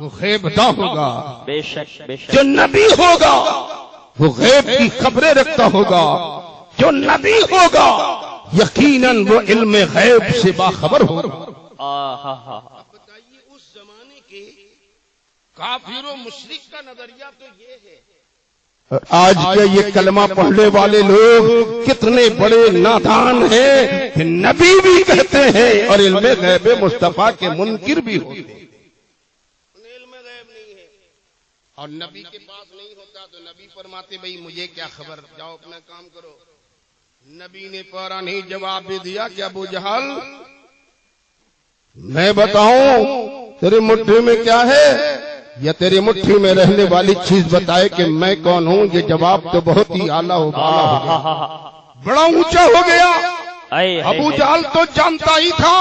وہ غیب نہ ہوگا، بے شک جو نبی ہوگا وہ غیب کی خبریں رکھتا ہوگا، جو نبی ہوگا یقیناً وہ علم غیب سے باخبر ہوگا۔ بتائیے اس زمانے کے کافر و مشرک کا نظریہ تو یہ ہے، آج کے یہ کلمہ پڑھنے والے لوگ کتنے بڑے نادان ہیں کہ نبی بھی کہتے ہیں اور علم غیب مصطفیٰ کے منکر بھی ہوتے ہیں۔ علم غیب نہیں ہے اور نبی کے پاس نہیں ہوتا تو نبی فرماتے بھئی مجھے کیا خبر، جاؤ اپنا کام کرو۔ نبی نے فوراً ہی جواب بھی دیا کہ ابو جہل میں بتاؤں تیری مٹھی میں کیا ہے یا تیری مٹھی میں رہنے والی چیز بتائے کہ میں کون ہوں۔ یہ جواب تو بہت ہی اعلیٰ ہو گیا، بڑا اونچا ہو گیا۔ ابو جہل تو جانتا ہی تھا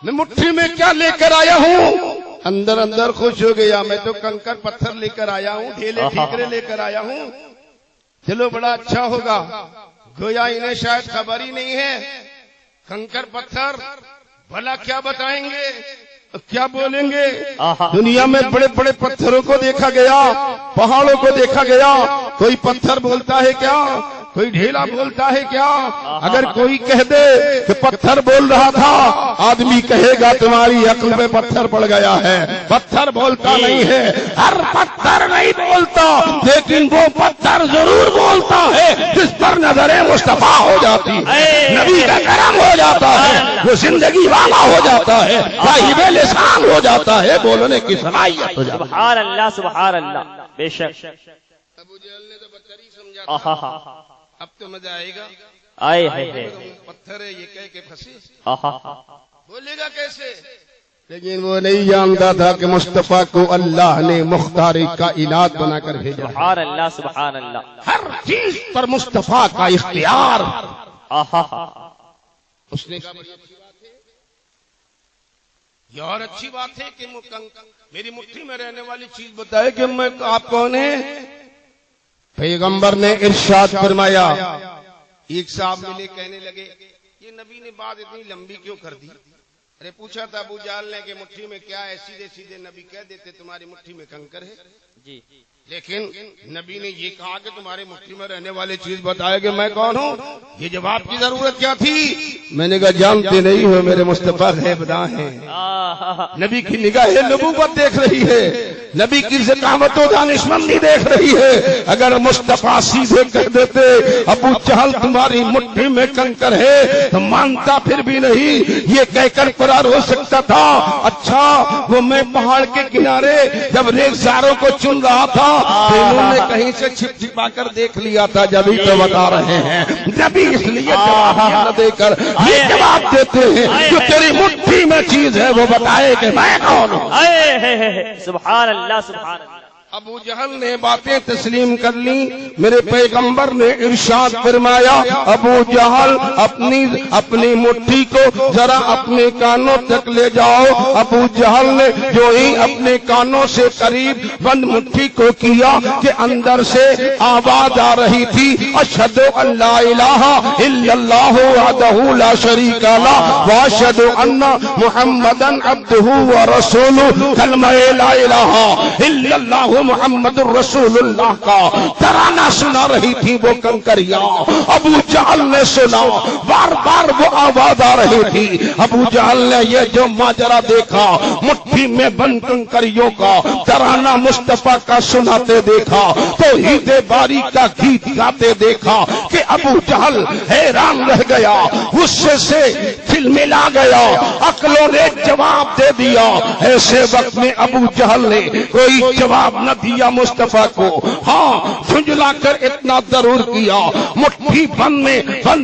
میں مٹھی میں کیا لے کر آیا ہوں، اندر اندر خوش ہو گیا، میں تو کنکر پتھر لے کر آیا ہوں، ڈھیلے ٹھیکرے لے کر آیا ہوں، چلو بڑا اچھا ہوگا۔ گویا انہیں شاید خبر ہی نہیں ہے، کنکر پتھر بھلا کیا بتائیں گے، کیا بولیں گے۔ دنیا میں بڑے بڑے پتھروں کو دیکھا گیا، پہاڑوں کو دیکھا گیا، کوئی پتھر بولتا ہے کیا، کوئی ڈھیلا بولتا ہے کیا؟ اگر کوئی کہہ دے کہ پتھر بول رہا تھا، آدمی کہے گا تمہاری عقل میں پتھر پڑ گیا ہے، پتھر بولتا نہیں ہے، ہر پتھر نہیں بولتا، لیکن وہ پتھر ضرور بولتا ہے جس پر نظر مصطفیٰ ہو جاتی ہے، نبی کا کرم ہو جاتا ہے، وہ زندگی والا ہو جاتا ہے، صاحب لسان ہو جاتا ہے، بولنے کی صلاحیت ہو جاتی ہے۔ سبحان اللہ سبحان اللہ، بے شک۔ ابو جہل نے تو پتھر ہی سمجھا تھا، اب تو مزہ آئے گا، پتھر ہے یہ کہہ کے پھنسے، بولے گا کیسے؟ لیکن وہ نہیں جانتا تھا کہ مصطفیٰ کو اللہ نے مختار کائنات بنا کر بھیجا۔ سبحان اللہ سبحان اللہ، ہر چیز پر مصطفیٰ کا اختیار۔ اس نے کہا بڑی اچھی بات ہے، یہ اور اچھی بات ہے کہ میری مٹھی میں رہنے والی چیز بتائے کہ میں آپ کون ہیں۔ پیغمبر نے ارشاد فرمایا، ایک صاحب ملے کہنے لگے یہ نبی نے بات اتنی لمبی کیوں کر دی؟ ارے پوچھا تھا ابو جہل نے کہ مٹھی میں کیا ہے، سیدھے سیدھے نبی کہہ دیتے تمہاری مٹھی میں کنکر ہے۔ جی لیکن نبی نے یہ کہا کہ تمہارے مٹھی میں رہنے والی چیز بتائے کہ میں کون ہوں؟ یہ جواب کی ضرورت کیا تھی؟ میں نے کہا جانتے نہیں ہو میرے مصطفیٰ غیب داں ہیں۔ نبی کی نگاہ نبوت دیکھ رہی ہے، نبی کی ذکاوت و دانشمندی دیکھ رہی ہے۔ اگر مصطفیٰ سیدھے کہہ دیتے ابو جہل تمہاری مٹھی میں کنکر ہے تو مانتا پھر بھی نہیں، یہ کہہ کر قرار ہو سکتا تھا اچھا وہ میں پہاڑ کے کنارے جب ریگزاروں کو چن رہا تھا تو انہوں نے کہیں سے چھپ چھپا کر دیکھ لیا تھا، جبھی تو بتا رہے ہیں۔ نبی اس لیے جواب نہ دے کر یہ جواب دیتے ہیں جو تیری مٹھی میں چیز ہے وہ بتائے کہ میں کون ہوں۔ سبحان اللہ سبحان اللہ۔ ابو جہل نے باتیں تسلیم کر لی، میرے پیغمبر نے ارشاد فرمایا ابو جہل اپنی مٹھی کو ذرا اپنے کانوں تک لے جاؤ۔ ابو جہل نے جو ہی اپنے کانوں سے قریب بند مٹھی کو کیا کہ اندر سے آواز آ رہی تھی اشہد ان لا الہ الا اللہ وحدہ لا شریک لہ واشہد ان محمدا عبدہ ورسولہ، کلمہ لا الہ الا اللہ محمد الرسول اللہ کا ترانہ سنا رہی تھی وہ کنکریاں۔ ابو جہل نے سنا، بار بار وہ آواز آ رہی تھی۔ ابو جہل نے یہ جو ماجرا دیکھا، مٹھی میں بند کنکریوں کا ترانہ مصطفیٰ کا سناتے دیکھا، توحید باری کا گیت گاتے دیکھا کہ ابو جہل حیران رہ گیا، غصے سے کھلملا گیا، عقلوں نے جواب دے دیا۔ ایسے وقت میں ابو جہل نے کوئی جواب نہ دیا مصطفیٰ کو، ہاں جھنجلا کر اتنا ضرور کیا، مٹھی بند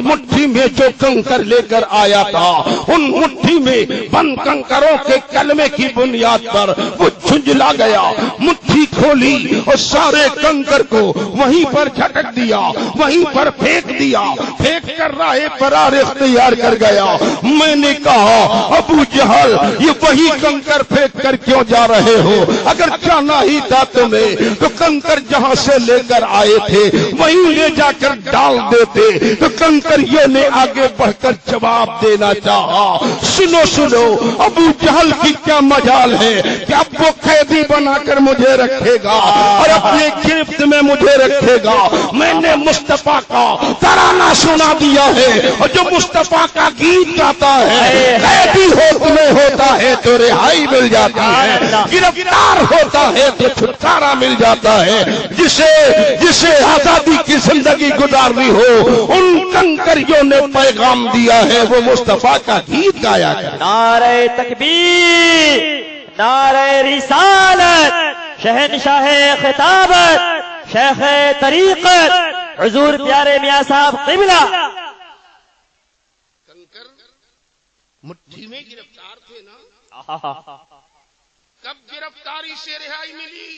مٹھی میں جو کنکر لے کر آیا تھا ان مٹھی میں بند کنکروں کے کلمے کی بنیاد پر وہ جھنجلا گیا، مٹھی کھولی اور سارے کنکر کو وہیں پر جھٹک دیا، وہیں پر پھینک دیا، پھینک کر راہ فرار اختیار کر گیا۔ میں نے کہا ابو جہل یہ وہی کنکر پھینک کر کیوں جا رہے ہو؟ اگر جانا ہی تھا تمہیں تو کنکر جہاں سے لے کر آئے تھے وہیں لے جا کر ڈال دیتے۔ تو کنکریوں نے آگے بڑھ کر جواب دینا چاہا، سنو ابو جہل کی کیا مجال ہے کہ اب وہ قیدی بنا کر مجھے رکھے گا اور اپنے گرفت میں مجھے رکھے گا۔ میں نے مصطفیٰ کا ترانہ سنا دیا ہے اور جو مصطفیٰ کا گیت گاتا ہے قیدی ہوتا ہے تو رہائی مل جاتی ہے، گرفتار ہوتا ہے تو چھٹکارا مل جاتا ہے۔ جسے آزادی کی زندگی گزارنی ہو ان کنکریوں نے پیغام دیا ہے، وہ مصطفیٰ کا گیت گایا ہے۔ نعرہ تکبیر، نعرہ رسالت، شہنشاہ خطابت، شیخ طریقت، حضور پیارے میاں صاحب قبلہ۔ کنکر مٹھی میں گرفتار تھے نا، کب گرفتاری سے رہائی ملی؟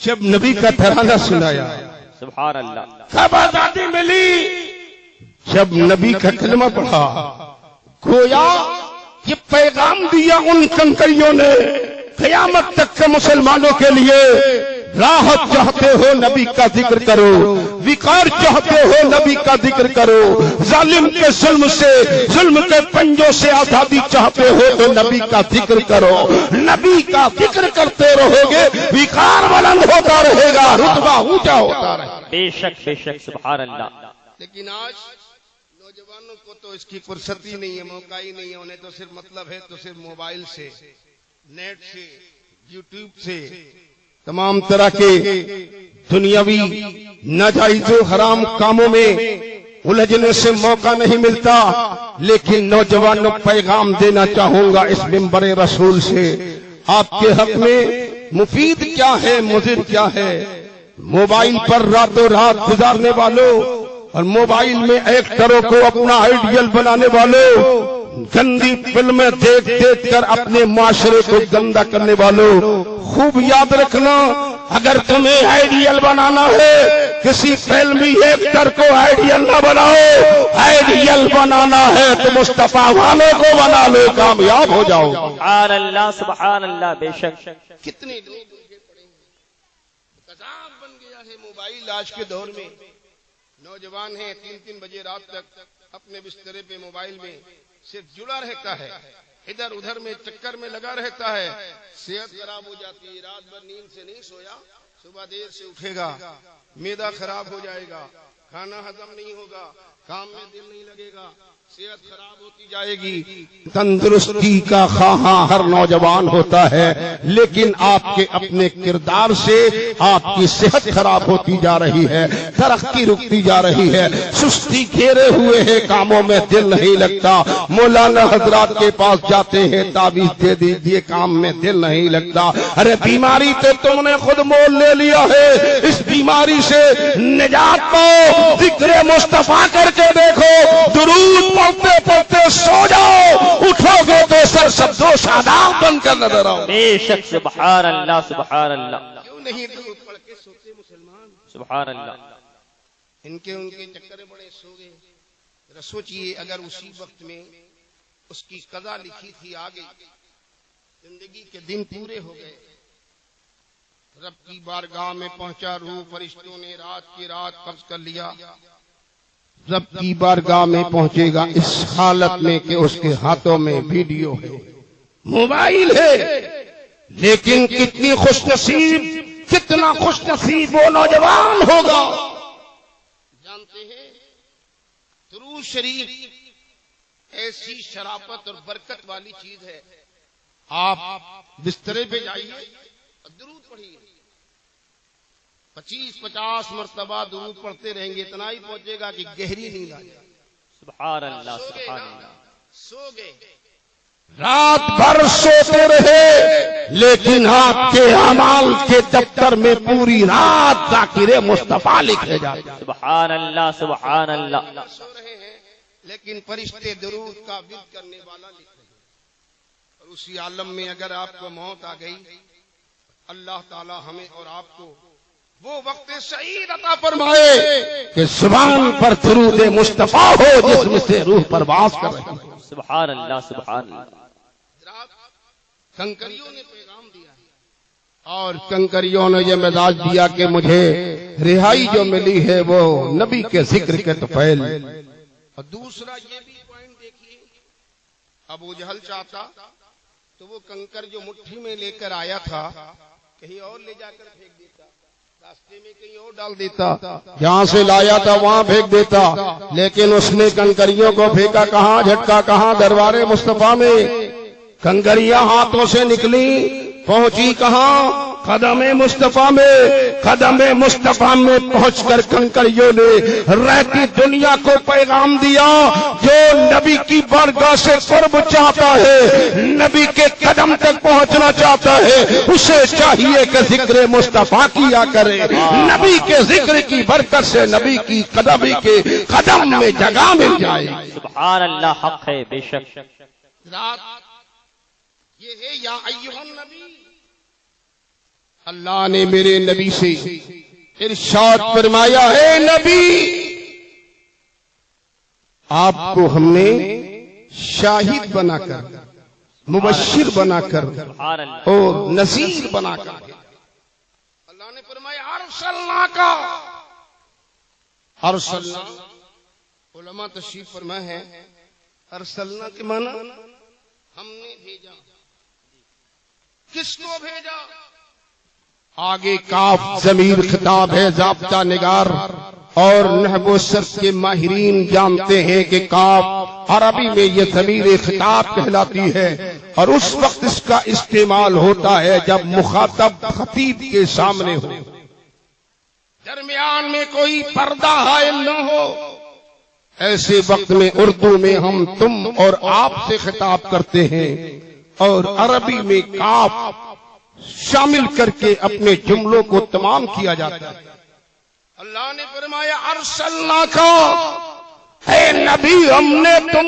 جب نبی کا ترانہ سنایا۔ سبحان اللہ۔ کب آزادی ملی؟ جب نبی کا کلمہ پڑھا۔ گویا یہ پیغام دیا ان کنکریوں نے قیامت تک کے مسلمانوں کے لیے، راحت چاہتے ہو نبی کا ذکر کرو، وقار چاہتے ہو نبی کا ذکر کرو، ظالم کے ظلم کے پنجوں سے آزادی چاہتے ہو تو نبی کا ذکر کرو۔ نبی کا ذکر کرتے رہو گے وقار بلند ہوتا رہے گا، رتبہ اونچا ہوتا رہے گا۔ بے شک سبحان اللہ۔ لیکن آج نوجوانوں کو تو اس کی فرصت ہی نہیں ہے، موقع ہی نہیں ہے، انہیں تو صرف مطلب ہے تو صرف موبائل سے، نیٹ سے، یوٹیوب سے، تمام طرح کے دنیاوی ناجائز و حرام کاموں میں الجھنے سے موقع نہیں ملتا۔ لیکن نوجوانوں پیغام دینا چاہوں گا اس منبر رسول سے، آپ کے حق میں مفید کیا ہے، مضر کیا ہے۔ موبائل پر راتوں رات گزارنے والوں اور موبائل میں ایکٹروں کو اپنا آئیڈیل بنانے والوں، گندی فلمیں دیکھ کر اپنے معاشرے کو گندا کرنے والوں، خوب یاد رکھنا اگر تمہیں آئیڈیل بنانا ہے کسی فلمی ایکٹر کو آئیڈیل نہ بناؤ، آئیڈیل بنانا ہے تو مصطفیٰ والے کو بنا لو، کامیاب ہو جاؤ۔ سبحان اللہ سبحان اللہ۔ بے شک کتنے لوگ پڑے عذاب بن گیا ہے موبائل آج کے دور میں۔ نوجوان ہیں 3 بجے رات تک اپنے بسترے پہ موبائل میں صرف جڑا رہتا ہے، ادھر ادھر میں چکر میں لگا رہتا ہے، صحت خراب ہو جاتی ہے، رات بھر نیند سے نہیں سویا، صبح دیر سے اٹھے گا، معدہ خراب ہو جائے گا، کھانا ہضم نہیں ہوگا، کام میں دل نہیں لگے گا، صحت خراب ہوتی جائے گی۔ تندرستی کا خواہاں ہر نوجوان ہوتا ہے، لیکن آپ کے اپنے کردار سے آپ کی صحت خراب ہوتی جا رہی ہے، ترقی رکتی جا رہی ہے، سستی گھیرے ہوئے ہیں، کاموں میں دل نہیں لگتا۔ مولانا حضرات کے پاس جاتے ہیں، تعویذ دے دیجئے، کام میں دل نہیں لگتا۔ ارے بیماری تو تم نے خود مول لے لیا ہے، اس بیماری سے نجات پاؤ، ذکر مصطفیٰ کر کے دیکھو، درود پڑھتے پڑھتے سو جاؤ، اٹھو گے تو سر سبز و شاداب بن کر نظر آؤ۔ بے شک، سبحان اللہ سبحان اللہ۔ کیوں نہیں درود پڑھ کے سوتے مسلمان؟ سبحان اللہ۔ ان کے چکر بڑے سو گئے۔ ذرا سوچئے اگر اسی وقت میں اس کی قضا لکھی تھی آ گئی، زندگی کے دن پورے ہو گئے، رب کی بارگاہ میں پہنچا، روح فرشتوں نے رات کی رات قبض کر لیا، رب کی بارگاہ میں پہنچے گا اس حالت میں کہ اس کے ہاتھوں میں ویڈیو ہے، موبائل ہے، لیکن کتنی خوش نصیب، کتنا خوش نصیب وہ نوجوان ہوگا۔ جانتے ہیں درود شریف ایسی شرافت اور برکت والی چیز ہے، آپ بسترے پہ جائیے اور درود پڑھیے، 25-50 مرتبہ درود پڑھتے رہیں گے، اتنا ہی پہنچے گا کہ گہری نیند آ جائے۔ سبحان اللہ سبحان اللہ۔ سو گئے، رات بھر سوتے رہے، لیکن آپ کے اعمال کے دفتر میں پوری رات ذاکر مصطفیٰ لکھے جاتے ہیں۔ سبحان اللہ سبحان اللہ۔ سو رہے ہیں لیکن فرشتے درود کا ورد کرنے والا لکھ رہے ہیں۔ اور اسی عالم میں اگر آپ کو موت آ گئی، اللہ تعالی ہمیں اور آپ کو وہ وقت سعید عطا فرمائے کہ زبان پر درود مصطفیٰ ہو جسم سے روح پرواز کر رہی ہے۔ سبحان اللہ سبحان اللہ۔ کنکریوں نے پیغام دیا ہے اور کنکریوں نے یہ مزاج دیا کہ مجھے رہائی جو ملی ہے وہ نبی کے ذکر کے طفیل۔ اور دوسرا یہ بھی پوائنٹ دیکھیے، ابو جہل چاہتا تو وہ کنکر جو مٹھی میں لے کر آیا تھا کہیں اور لے جا کر پھینک دیتا، راستے میں کہیں اور ڈال دیتا، جہاں سے لایا تھا وہاں پھینک دیتا، لیکن اس نے کنکریوں کو پھینکا کہاں، جھٹکا کہاں، دربار مصطفیٰ میں۔ کنکریاں ہاتھوں سے نکلی، پہنچی کہاں، قدم مصطفیٰ میں۔ قدم مصطفیٰ میں پہنچ کر کنکریوں نے رہتی دنیا کو پیغام دیا، جو نبی کی بارگاہ سے قرب چاہتا ہے، نبی کے قدم تک پہنچنا چاہتا ہے، اسے چاہیے کہ ذکر مصطفیٰ کیا کرے، نبی کے ذکر کی برکت سے نبی کی قدم میں جگہ مل جائے۔ سبحان اللہ، حق ہے بے شک۔ رات یہ ہے یا ایھا النبی، اللہ نے میرے نبی سے ارشاد فرمایا ہے، نبی آپ کو ہم نے شاہد بنا کر، مبشر بنا کر اور نذیر بنا کر، اللہ نے فرمایا ارسلناک، ارسلنا، علماء تشریف فرمائے ہیں ارسلنا کے معنی ہم نے بھیجا۔ کس کو بھیجا؟ آگے کاف ضمیر خطاب ہے، ضابطہ نگار اور نحو و صرف کے ماہرین جانتے ہیں کہ کاف عربی میں یہ ضمیر خطاب کہلاتی ہے، اور اس وقت اس کا استعمال ہوتا ہے جب مخاطب خطیب کے سامنے ہو، درمیان میں کوئی پردہ حائل نہ ہو، ایسے وقت میں اردو میں ہم تم اور آپ سے خطاب کرتے ہیں، اور عربی میں کاف شامل کر کے اپنے جملوں کو تمام کیا جاتا ہے۔ اللہ نے فرمایا ارسلناک، اے نبی ہم نے تم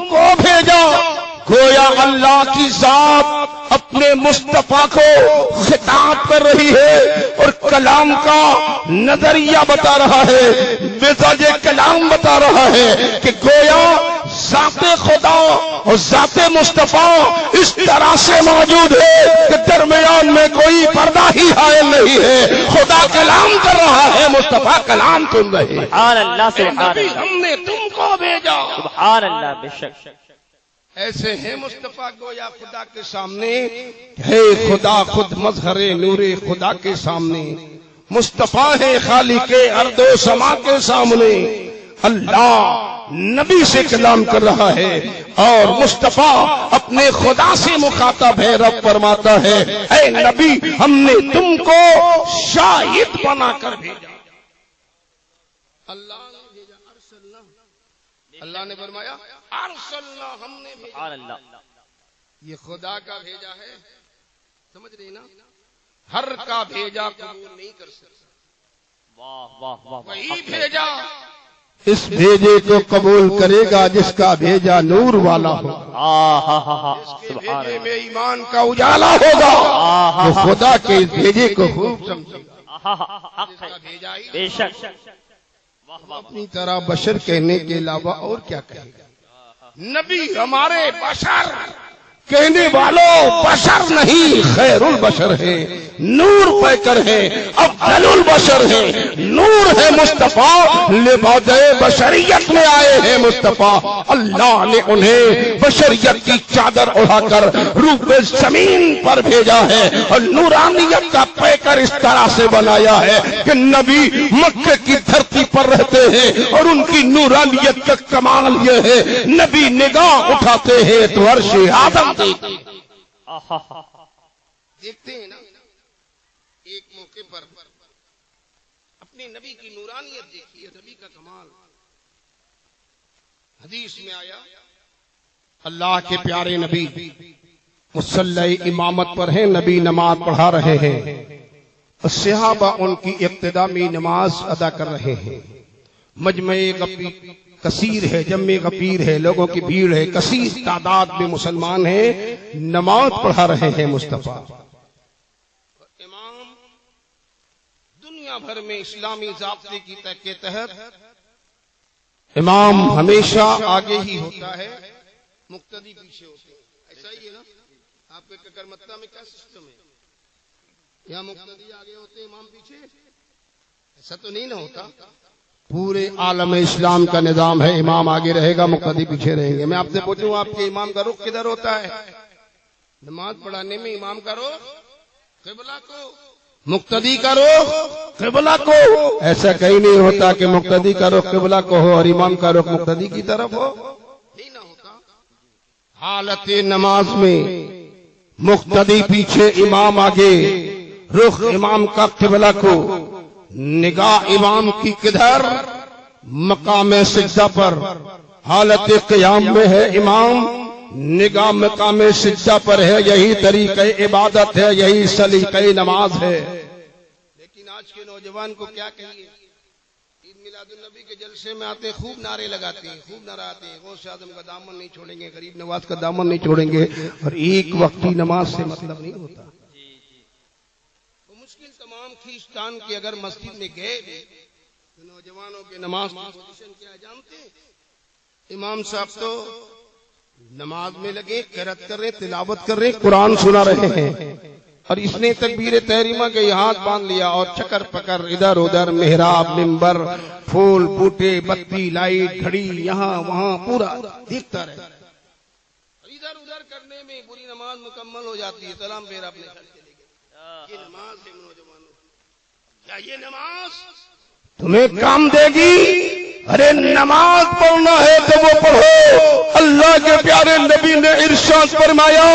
کو بھیجا۔ گویا اللہ کی ذات اپنے مصطفیٰ کو خطاب کر رہی ہے اور کلام کا نظریہ بتا رہا ہے، مزاج کلام بتا رہا ہے کہ گویا ذات خدا اور ذات مصطفیٰ اس طرح سے موجود ہے کہ درمیان میں کوئی پردہ ہی حائل نہیں ہے، خدا کلام کر رہا ہے، مصطفیٰ کلام سن رہے ہیں۔ سبحان اللہ سبحان اللہ۔ ہم نے تم کو بھیجا، سبحان اللہ بے شک۔ ایسے ہیں مصطفیٰ گویا خدا کے سامنے، ہے خدا خود مظہر نور خدا کے سامنے، مصطفیٰ ہے خالق ارض و سما کے سامنے۔ اللہ نبی سے کلام کر رہا ہے اور مصطفیٰ اپنے خدا سے مخاطب ہے، رب فرماتا ہے اے نبی ہم نے تم کو شاہد بنا کر بھیجا۔ اللہ نے بھیجا، ارسلنا، اللہ نے فرمایا ارسلنا، ہم نے بھیجا۔ یہ خدا کا بھیجا ہے، سمجھ رہی نا؟ ہر کا بھیجا قبول نہیں کر سکتا، واہ واہ واہ، وہی بھیجا اس بھیجے کو قبول کرے گا جس کا بھیجا نور والا ہو، جس کے بھیجے میں ایمان کا اجالا ہوگا، وہ خدا کے بھیجے کو خوب سمجھے گا۔ بے شک اپنی طرح بشر کہنے کے علاوہ اور کیا کہے گا؟ نبی ہمارے بشر کہنے والوں بشر نہیں، خیر البشر ہے، نور پہ کر ہے، افضل البشر ہے، نور ہے مصطفیٰ، لباس بشریت میں آئے ہیں مصطفیٰ۔ اللہ نے انہیں بشریت کی چادر اڑا کر روح زمین پر بھیجا ہے اور نورانیت کا پیکر اس طرح سے بنایا ہے کہ نبی مکہ کی دھرتی پر رہتے ہیں اور ان کی نورانیت کا کمال یہ ہے نبی نگاہ اٹھاتے ہیں تو عرش آدم دیکھتے ہیں نا۔ ایک موقع پر اپنے نبی کی نورانیت دیکھیے، نبی کا کمال۔ حدیث میں آیا اللہ کے پیارے نبی مصلی امامت پر ہیں، نبی نماز پڑھا رہے ہیں، صحابہ ان کی اقتدامی نماز ادا کر رہے ہیں، مجمع کثیر ہے، جمع غفیر ہے، لوگوں کی بھیڑ ہے، کثیر تعداد میں مسلمان ہیں، نماز پڑھا رہے ہیں مصطفیٰ۔ امام دنیا بھر میں اسلامی ضابطے کے تحت امام ہمیشہ آگے ہی ہوتا ہے، مقتدی پیچھے ہوتے ہیں، ایسا ہی ہے نا؟ آپ کے ککرمتہ میں کیا سسٹم ہے؟ یا مقتدی آگے ہوتے امام پیچھے؟ ایسا تو نہیں نہ ہوتا۔ پورے عالم اسلام کا نظام ہے، امام آگے رہے گا، مقتدی پیچھے رہیں گے۔ میں آپ سے پوچھوں آپ کے امام کا رخ کدھر ہوتا ہے؟ نماز پڑھانے میں امام کا رخ قبلہ کو، مقتدی کا رخ قبلہ کو۔ ایسا کہیں نہیں ہوتا کہ مقتدی کا رخ قبلہ کو ہو اور امام کا رخ مقتدی کی طرف ہو، نہیں نہ ہوتا۔ حالت نماز میں مقتدی پیچھے، امام آگے، رخ امام کا قبلہ کو، نگاہ امام کی کدھر؟ مقام سجدہ پر۔ حالت قیام میں ہے امام، نگاہ مقام سجدہ پر ہے۔ یہی طریقہ عبادت ہے، یہی سلیقہ نماز ہے۔ لیکن آج کے نوجوان کو کیا کہیے؟ عید میلاد النبی کے جلسے میں آتے ہیں، خوب نعرے لگاتے ہیں، خوب نعرے آتے ہیں، غوث اعظم کا دامن نہیں چھوڑیں گے، غریب نواز کا دامن نہیں چھوڑیں گے، اور ایک وقتی نماز سے مطلب نہیں ہوتا۔ تمام کھینچتان کے اگر مسجد میں گئے بھی تو نوجوانوں کے نماز کی پوزیشن کیا جانتے ہیں؟ امام صاحب تو نماز میں لگے، قرات کر رہے، تلاوت کر رہے، قرآن سنا رہے ہیں، اور اس نے تکبیر تحریمہ کے ہاتھ باندھ لیا اور چکر پکر ادھر ادھر محراب، منبر، پھول بوٹے، بتی، لائٹ، گھڑی، یہاں وہاں پورا دیکھتا رہتا ہے۔ ادھر ادھر کرنے میں پوری نماز مکمل ہو جاتی ہے، سلام پھر اپنے گھر چلے گئے۔ یہ نماز ہے نوجوانوں، کیا یہ نماز تمہیں کام دے گی؟ ارے نماز پڑھنا ہے تو وہ پڑھو۔ اللہ کے پیارے نبی نے ارشاد فرمایا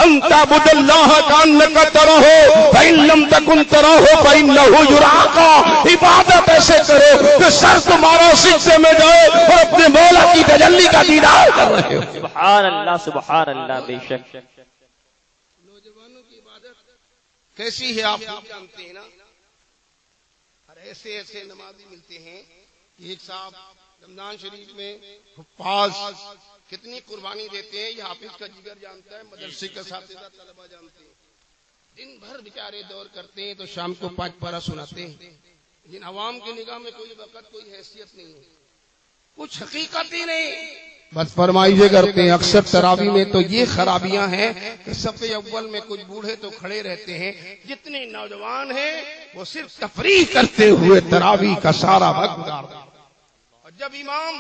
انت عبد اللہ کانک تراه فإن لم تكن تراه فإنه يراك۔ عبادت ایسے کرو کہ سر تمہارا سجدے میں جائے اور اپنے مولا کی تجلی کا دیدار کر رہے ہو۔ سبحان اللہ، سبحان اللہ، بے شک۔ نوجوانوں کی عبادت کیسی ہے آپ جانتے ہیں نا؟ ایسے ایسے نمازی ملتے ہیں۔ ایک صاحب رمضان شریف میں حفاظ کتنی قربانی دیتے ہیں، یہ حافظ کا جگر جانتا ہے، مدرسے کا اساتذہ طلبہ جانتے ہیں۔ دن بھر بیچارے دور کرتے ہیں تو شام کو 5 پارہ سناتے ہیں، لیکن عوام کی نگاہ میں کوئی وقت، کوئی حیثیت نہیں ہے، کچھ حقیقت ہی نہیں، بس فرمائشیں کرتے ہیں۔ اکثر تراویح میں تو یہ خرابیاں ہیں کہ صف اول میں کچھ بوڑھے تو کھڑے رہتے ہیں، جتنے نوجوان ہیں وہ صرف تفریح کرتے ہوئے تراویح کا سارا وقت گزارتے ہیں، اور جب جب امام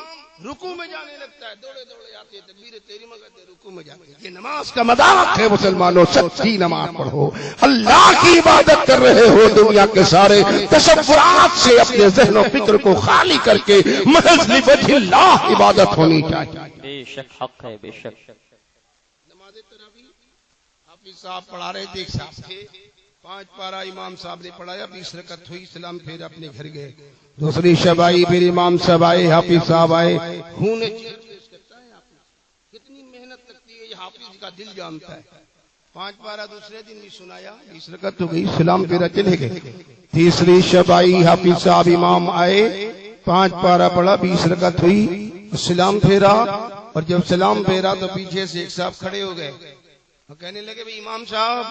رکوع میں جانے لگتا ہے دوڑے دوڑے آتے ہیں تکبیر تحریمہ کہتے ہیں رکوع میں جاتے ہیں. یہ نماز کا مذاق ہے مسلمانوں. سچی نماز پڑھو, اللہ کی عبادت کر رہے ہو, دنیا کے سارے تصورات سے اپنے ذہن و فکر کو خالی کر کے محض لوجہ اللہ عبادت ہونی چاہیے. بے شک حق ہے, بے شک. نماز تراویح حافظ صاحب پڑھا رہے تھے, ایک صاحب تھے 5 پارہ امام صاحب نے پڑھایا, 20 رکعت ہوئی, سلام پھر اپنے گھر گئے. دوسری شب آئی, پھر امام صاحب آئے, حافظ صاحب آئے. خون چیر پیش کرتا ہے آپ نے, کتنی محنت لگتی ہے, یہ حافظ کا دل جانتا ہے. 5 پارہ دوسرے دن بھی سنایا, 20 رکعت ہو گئی, سلام پھر چلے گئے. تیسری شب آئی, حافظ صاحب امام آئے, 5 پارہ پڑھا, 20 رکعت ہوئی, سلام پھیرا, اور جب سلام پھیرا تو پیچھے سے ایک صاحب کھڑے ہو گئے اور کہنے لگے بھئی امام صاحب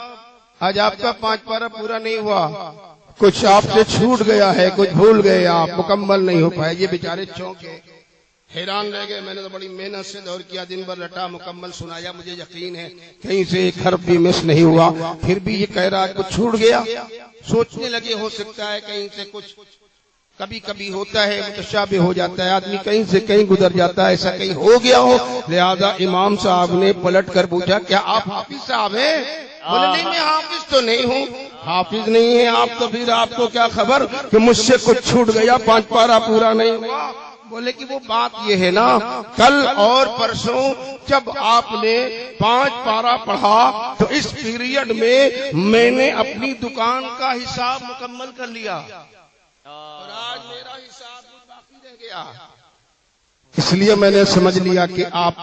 آج آپ کا 5 پارہ پورا نہیں ہوا, کچھ آپ سے چھوٹ گیا ہے, کچھ بھول گئے آپ, مکمل نہیں ہو پائے. یہ بیچارے چونکے, حیران رہ گئے. میں نے تو بڑی محنت سے دور کیا, دن بھر رٹا, مکمل سنایا, مجھے یقین ہے کہیں سے ایک حرف بھی مس نہیں ہوا, پھر بھی یہ کہہ رہا ہے کچھ چھوٹ گیا. سوچنے لگے ہو سکتا ہے کہیں سے کچھ, کبھی کبھی ہوتا ہے متشابہ ہو جاتا ہے, آدمی کہیں سے کہیں گزر جاتا ہے, ایسا کہیں ہو گیا ہو. لہذا امام صاحب نے پلٹ کر پوچھا کیا آپ حافظ صاحب ہیں؟ بولے نہیں میں حافظ تو نہیں ہوں. حافظ نہیں ہیں آپ تو پھر آپ کو کیا خبر کہ مجھ سے کچھ چھوٹ گیا, 5 پارہ پورا نہیں ہوا. بولے کہ وہ بات یہ ہے نا, کل اور پرسوں جب آپ نے 5 پارہ پڑھا تو اس پیریڈ میں نے اپنی دکان کا حساب مکمل کر لیا, اور آج میرا حساب باقی رہ گیا. اس لیے میں نے سمجھ لیا کہ آپ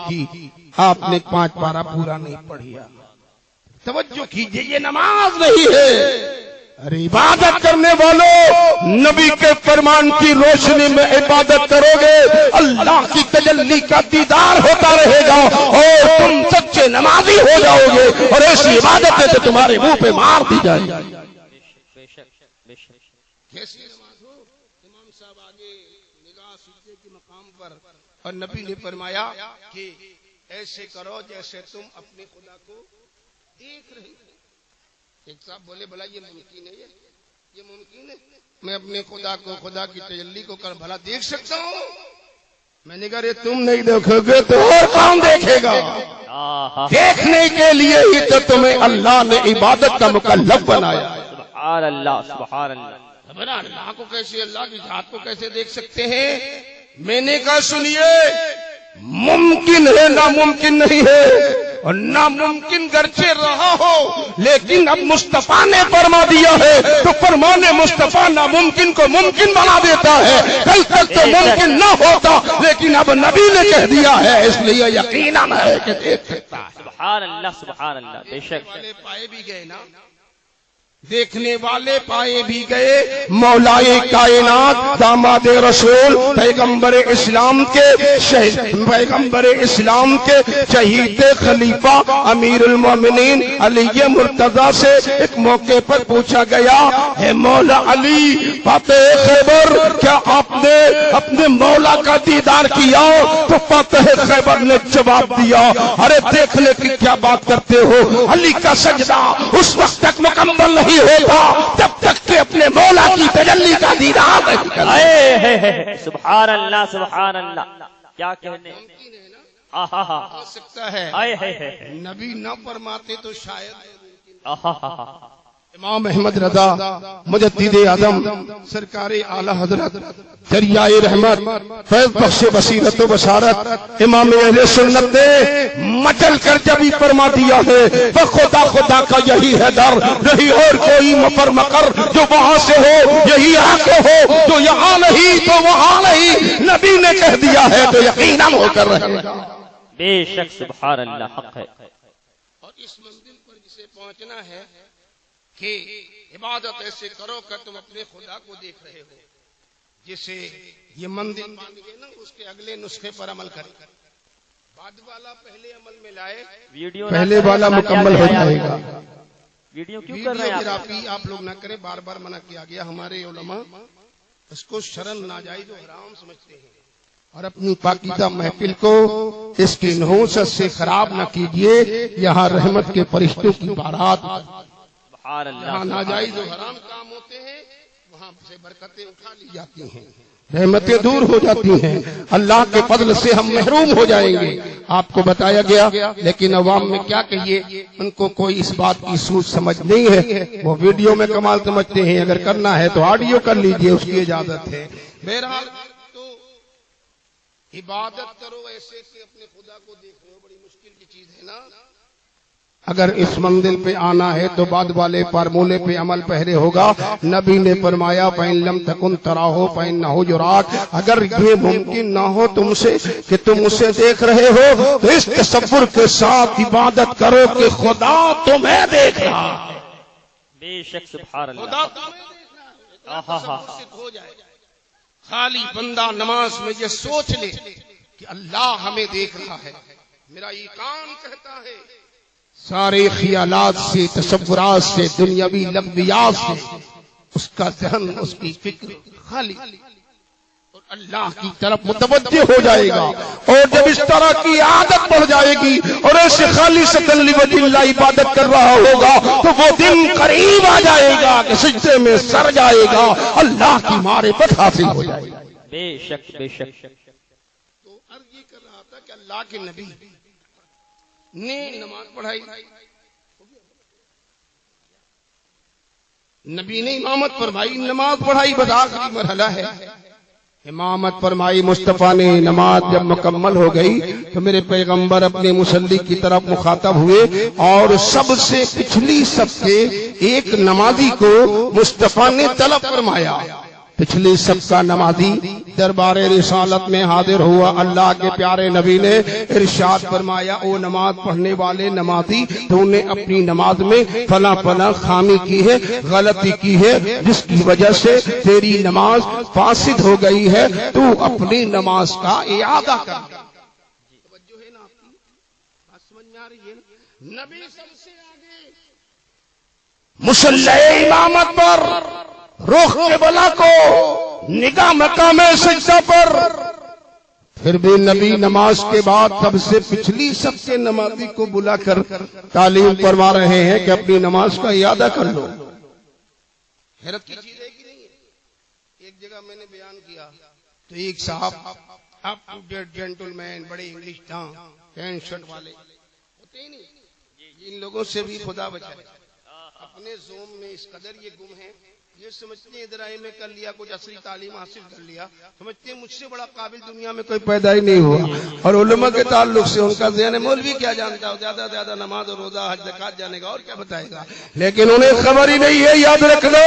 نے 5 پارہ پورا نہیں پڑھیا. توجہ کیجئے, یہ نماز نہیں ہے. ارے عبادت کرنے والوں, نبی کے فرمان کی روشنی میں عبادت کرو گے, اللہ کی تجلی کا دیدار ہوتا رہے گا اور تم سچے نمازی ہو جاؤ گے, اور ایسی عبادت ہے تو تمہارے منہ پہ مار دی جائے گی. کیسی نماز ہو, امام صاحب آگے نگاہ سجدے کے مقام پر, اور نبی نے فرمایا کہ ایسے کرو جیسے تم اپنے خدا کو دیکھ رہے ہو. ایک صاحب بولے بھلا یہ ممکن ہے, یہ ممکن ہے میں اپنے خدا کو, خدا کی تجلی کو کر بھلا دیکھ سکتا ہوں؟ میں نے کہا تم نہیں دیکھو گے تو اور کون دیکھے گا؟ دیکھنے کے لیے ہی تو تمہیں اللہ نے عبادت کا مکلف بنایا. سبحان اللہ, سبحان اللہ. اللہ کو کیسے, اللہ کی ذات کو کیسے دیکھ سکتے ہیں؟ میں نے کہا سنیے, ممکن ہے ناممکن نہیں ہے, اور ناممکن گرچہ رہا ہو لیکن اب مصطفیٰ نے فرما دیا ہے تو فرمان مصطفیٰ ناممکن کو ممکن بنا دیتا ہے. کل تک تو ممکن نہ ہوتا لیکن اب نبی نے کہہ دیا ہے, اس لیے یقیناً ہے کہ دیکھ سکتا ہے. سبحان اللہ, سبحان اللہ. بے شک پائے بھی گئے نا, دیکھنے والے پائے بھی گئے. مولا کائنات داماد رسول پیغمبر اسلام کے شہید خلیفہ امیر المومنین علی مرتضیٰ سے ایک موقع پر پوچھا گیا, ہے مولا علی فاتح خیبر, کیا آپ نے اپنے مولا کا دیدار کیا؟ تو فاتح خیبر نے جواب دیا, ارے دیکھنے کی کیا بات کرتے ہو, علی کا سجدہ اس وقت تک مکمل نہیں ہوگا جب تک کہ اپنے مولا کی تجلی کا دیدار نہیں کرے. سبحان اللہ, سبحان اللہ. کیا کہنے ہو سکتا ہے نبی نہ فرماتے تو شاید. امام احمد رضا مجدد اعظم سرکار اعلی حضرت دریائے رحمت فیض بخش بصیرت و بشارت امام اہل سنت نے مچل کر جب ہی فرما دیا ہے, خدا خدا کا یہی ہے در, نہیں اور کوئی مفر مکر جو وہاں سے ہو, یہی آگے ہو جو یہاں نہیں تو وہاں نہیں. نبی نے کہہ دیا ہے تو یقیناً ہو کر رہے گا. بے شک سبحان اللہ حق ہے. اور اس منزل پر جسے پہنچنا ہے کہ عبادت ایسے کرو کہ تم اپنے خدا کو دیکھ رہے ہو, جسے یہ منزل باندھ گئے نا اس کے اگلے نسخے پر عمل کرے. بعد والا پہلے عمل میں لائے, پہلے والا مکمل ہو جائے گا. ویڈیو کیوں کر رہے ہیں آپ لوگ نہ کریں, بار بار منع کیا گیا. ہمارے علماء اس کو شرم ناجائز و حرام سمجھتے ہیں, اور اپنی پاکیزہ محفل کو اس کی نحوست سے خراب نہ کیجیے. یہاں رحمت کے فرشتوں کی بارات, جہاں ناجائز و حرام کام ہوتے ہیں وہاں سے برکتیں اٹھا لی جاتی ہیں، رحمتیں دور ہو جاتی ہیں، اللہ کے فضل سے ہم محروم ہو جائیں گے. آپ کو بتایا گیا، لیکن عوام میں کیا کہیے، ان کو کوئی اس بات کی سوچ سمجھ نہیں ہے. وہ ویڈیو میں کمال سمجھتے ہیں، اگر کرنا ہے تو آڈیو کر لیجئے، اس کی اجازت ہے. بہرحال تو عبادت کرو ایسے کہ اپنے خدا کو دیکھ رہے ہو، بڑی مشکل کی چیز ہے نا. اگر اس منزل پہ آنا ہے تو بعد والے فارمولے پہ عمل پہلے ہوگا. نبی نے فرمایا فَإِن لَمْ تَكُنْ تَرَاهُ فَإِنَّهُ يَرَاكَ. اگر یہ ممکن نہ ہو تم سے کہ تم اسے دیکھ رہے ہو تو اس تصور کے ساتھ عبادت کرو کہ خدا تمہیں دیکھ رہا ہے. بے شک سبحان اللہ. خدا تمہیں دیکھ رہا ہے. ہو جائے خالی بندہ نماز میں یہ سوچ لے کہ اللہ ہمیں دیکھ رہا ہے. میرا یہ کام کہتا ہے، سارے خیالات سے، تصورات سے، دنیاوی لغویات سے اس کا ذہن، اس کی فکر خالی اور اللہ کی طرف متوجہ ہو جائے گا. اور جب اس طرح کی عادت بڑھ جائے گی اور ایسے خالصۃ لوجہ اللہ عبادت کر رہا ہوگا تو وہ دن قریب آ جائے گا کہ سجدے میں سر جائے گا، اللہ کی معرفت حاصل ہو جائے گی. بے شک بے شک. تو عرض یہ کر رہا تھا کہ اللہ کے نبی نے نماز پڑھائی، نبی نے امامت فرمائی، نماز پڑھائی، بس آخری مرحلہ ہے. امامت فرمائی مصطفیٰ نے. نماز جب مکمل ہو گئی تو میرے پیغمبر اپنے مصلی کی طرف مخاطب ہوئے اور سب سے پچھلی صف کے ایک نمازی کو مصطفیٰ نے طلب فرمایا. پچھلی صف کا نمازی دربار رسالت میں حاضر ہوا. اللہ کے پیارے نبی نے ارشاد فرمایا، او نماز پڑھنے والے نمازی، تو نے اپنی نماز میں فلاں فلاں خامی کی ہے، غلطی کی ہے، جس کی وجہ سے تیری نماز فاسد ہو گئی ہے، تو اپنی نماز کا اعادہ کر. توجہ ہے نا آپ کی بات سمجھ میں آ رہی ہے نا؟ نبی سب سے آگے مصلی امامت پر، رخ قبلہ کو، نگاہ مقام سجدہ پر. پھر بھی نبی نماز کے بعد سب سے پچھلی سب سے نمازی کو بلا کر تعلیم فرما رہے ہیں کہ اپنی نماز کا اعادہ کر لو. حیرت کی چیز ہے کہ نہیں ہے؟ ایک جگہ میں نے بیان کیا تو ایک صاحب اپ ٹو ڈیٹ جینٹل مین، بڑے انگلش پینٹ شرٹ والے ہوتے ہی نہیں، ان لوگوں سے بھی خدا بچائے. اپنے زوم میں اس قدر یہ گم ہیں، یہ سمجھتے ہیں ادھر میں کر لیا، کچھ عصری تعلیم حاصل کر لیا، سمجھتے ہیں مجھ سے بڑا قابل دنیا میں کوئی پیدا ہی نہیں ہوا. اور علماء کے تعلق سے ان کا ذہن مولوی کیا جانتا ہے، زیادہ زیادہ نماز اور روزہ حج زکات جانے گا اور کیا بتائے گا. لیکن انہیں خبر ہی نہیں ہے. یاد رکھ لو،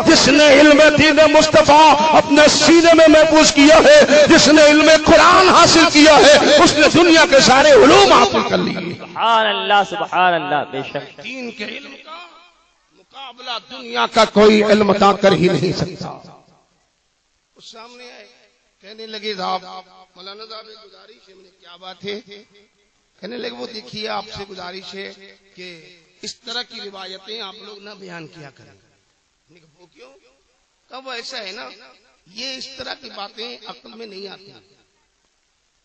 جس نے علم دین مصطفیٰ اپنے سینے میں محفوظ کیا ہے، جس نے علم قرآن حاصل کیا ہے، اس نے دنیا کے سارے علوم حاصل کر لیے. سبحان اللہ سبحان اللہ. بے شک دین کے علم کا مقابلہ دنیا کا کوئی علم تا کر ہی نہیں سکتا. اس سامنے آئے، کہنے لگے صاحب مولانا صاحب ایک گزارش ہے. میں نے کیا بات ہے؟ کہنے لگے وہ دیکھیے آپ سے گزارش ہے کہ اس طرح کی روایتیں آپ لوگ نہ بیان کیا کریں. وہ کیوں؟ کہ وہ ایسا ہے نا، یہ اس طرح کی باتیں عقل میں نہیں آتی،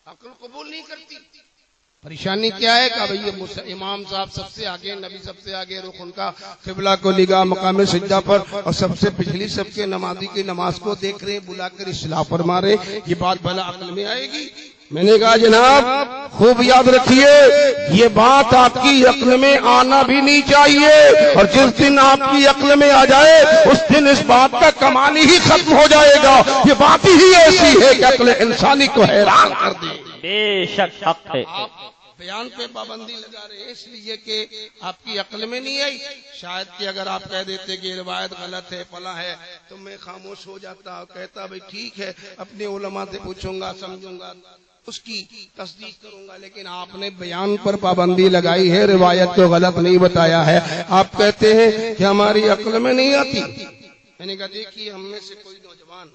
عقل قبول نہیں کرتی. پریشانی کیا ہے کہ بھئی امام صاحب سب سے آگے، نبی سب سے آگے، رخ ان کا قبلہ کو نگاہ مقام سجدہ پر، اور سب سے پچھلی سب کے نمازی کی نماز کو دیکھ رہے، بلا کر اصلاح فرما رہے. یہ بات بھلا عقل میں آئے گی؟ میں نے کہا جناب خوب یاد رکھیے، یہ بات آپ کی عقل میں آنا بھی نہیں چاہیے، اور جس دن آپ کی عقل میں آ جائے اس دن اس بات کا کمال ہی ختم ہو جائے گا. یہ بات ہی ایسی ہے کہ عقل انسانی کو حیران کر دے. بے شک حق ہے. بیان پہ پابندی لگا رہے ہیں اس لیے کہ آپ کی عقل میں نہیں آئی. شاید کہ اگر آپ کہہ دیتے کہ یہ روایت غلط ہے، فلاں ہے، تو میں خاموش ہو جاتا اور کہتا بھئی ٹھیک ہے، اپنے علماء سے پوچھوں گا، سمجھوں گا، اس کی تصدیق کروں گا. لیکن آپ نے بیان پر پابندی لگائی ہے، روایت کو غلط نہیں بتایا ہے. آپ کہتے ہیں کہ ہماری عقل میں نہیں آتی. میں نے کہا دیکھیے، ہم میں سے کوئی نوجوان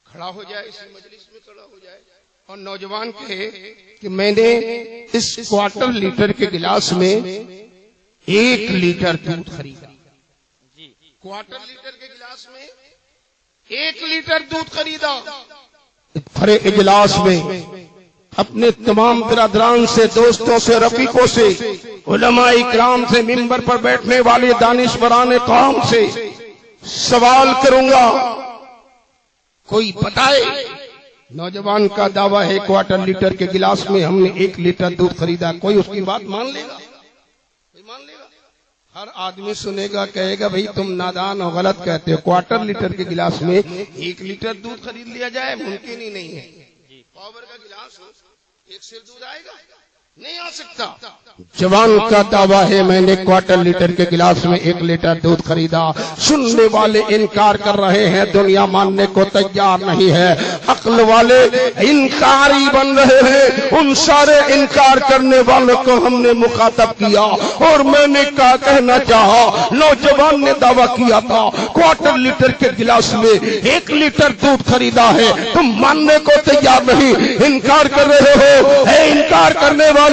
کھڑا ہو جائے، اس مجلس میں کھڑا ہو جائے اور نوجوان کہے کہ میں نے اس کوارٹر لیٹر کے گلاس میں 1 لیٹر دودھ خریدا. کوارٹر لیٹر کے گلاس میں 1 لیٹر دودھ خریدا. بھرے اجلاس میں اپنے تمام برادران سے، دوستوں سے، رفیقوں سے، علماء اکرام سے، منبر پر بیٹھنے والے دانشوران قوم سے سوال کروں گا، کوئی بتائے نوجوان کا دعویٰ ہے کوارٹر لیٹر کے گلاس میں ہم نے 1 لیٹر دودھ خریدا، کوئی اس کی بات مان لے گا؟ کوئی مان لے گا؟ ہر آدمی سنے گا، کہے گا بھئی تم نادان ہو، غلط کہتے ہو، کوارٹر لیٹر کے گلاس میں 1 لیٹر دودھ خرید لیا جائے ممکن ہی نہیں ہے۔ پاور کا گلاس ہو 1 سیر دودھ آئے گا؟ نہیں آ سکتا۔ جوان کا دعویٰ ہے میں نے کوارٹر لیٹر کے گلاس میں 1 لیٹر دودھ خریدا، سننے والے انکار کر رہے ہیں، دنیا ماننے کو تیار نہیں ہے، عقل والے انکاری بن رہے ہیں۔ ان سارے انکار کرنے والوں کو ہم نے مخاطب کیا اور میں نے کہا کہنا چاہا، نوجوان نے دعویٰ کیا تھا کوارٹر لیٹر کے گلاس میں 1 لیٹر دودھ خریدا ہے، تم ماننے کو تیار نہیں، انکار کر رہے ہو۔ اے انکار کرنے والے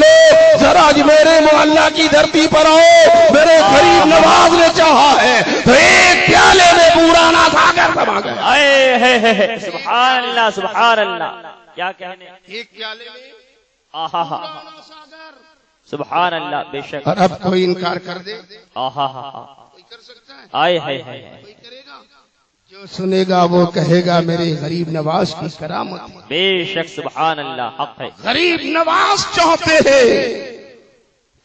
ذرا آج میرے محلہ کی دھرتی پر آؤ، میرے غریب نواز نے چاہا ہے تو 1 پیالے میں پورا نہ کھا کر سما گیا۔ سبحان اللہ سبحان اللہ، کیا کہنے، 1 پیالے میں آہا ہا، سبحان اللہ، بے شک۔ اور اب کوئی انکار کر دے، آہا ہا، کوئی کر سکتا ہے؟ آئے ہے، کوئی کرے گا؟ جو سنے گا وہ کہے گا میرے غریب نواز کی کرامت ہے۔ بے شک، سبحان اللہ، حق ہے۔ غریب نواز چاہتے ہیں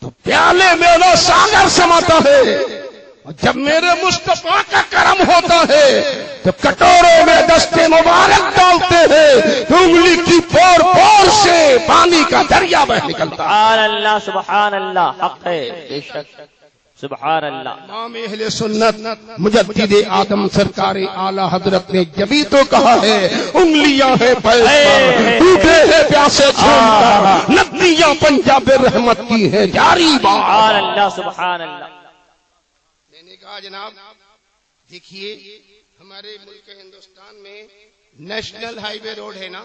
تو پیالے میں وہ ساگر سماتا ہے، اور جب میرے مصطفیٰ کا کرم ہوتا ہے تو کٹوروں میں دستے مبارک ڈالتے ہیں تو انگلی کی پور پور سے پانی کا دریا بہ نکلتا ہے۔ سبحان اللہ سبحان اللہ، حق ہے، بے شک، سبحان اللہ۔ امام اہل سنت مجدد آدم سرکار اعلی حضرت نے جبھی تو کہا ہے انگلیاں ہیں پیس پر، ٹوٹے ہیں پیاسے چھوم کر، ندیاں پنجاب رحمت کی ہے جاری بار۔ سبحان اللہ سبحان اللہ۔ میں نے کہا جناب دیکھیے ہمارے ملک ہندوستان میں نیشنل ہائی وے روڈ ہے نا،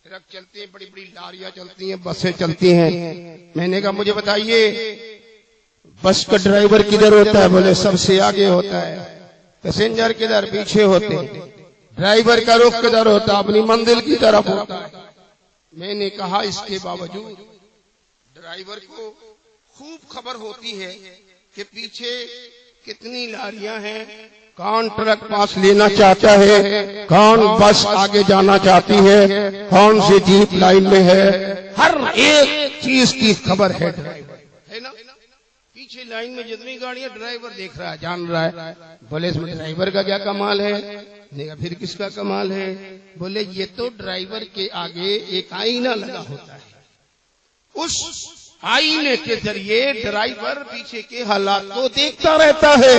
ٹرک چلتے ہیں، بڑی بڑی لاریاں چلتی ہیں، بسیں چلتی ہیں۔ میں نے کہا مجھے بتائیے بس کا ڈرائیور کدھر ہوتا ہے؟ بولے سب سے آگے ہوتا ہے، پیسنجر کدھر؟ پیچھے ہوتے ہیں۔ ڈرائیور کا رخ کدھر ہوتا؟ اپنی منزل کی طرف ہوتا ہے۔ میں نے کہا اس کے باوجود ڈرائیور کو خوب خبر ہوتی ہے کہ پیچھے کتنی لاریاں ہیں، کون ٹرک پاس لینا چاہتا ہے، کون بس آگے جانا چاہتی ہے، کون سی جیپ لائن میں ہے، ہر ایک چیز کی خبر ہے ڈرائیور، ہے نا؟ پیچھے لائن میں جتنی گاڑیاں ڈرائیور دیکھ رہا ہے، جان رہا ہے۔ بولے اس میں ڈرائیور کا کیا کمال ہے؟ پھر کس کا کمال ہے؟ بولے یہ تو ڈرائیور کے آگے ایک آئینہ لگا ہوتا ہے، اس آئینے کے ذریعے ڈرائیور پیچھے کے حالات کو دیکھتا رہتا ہے۔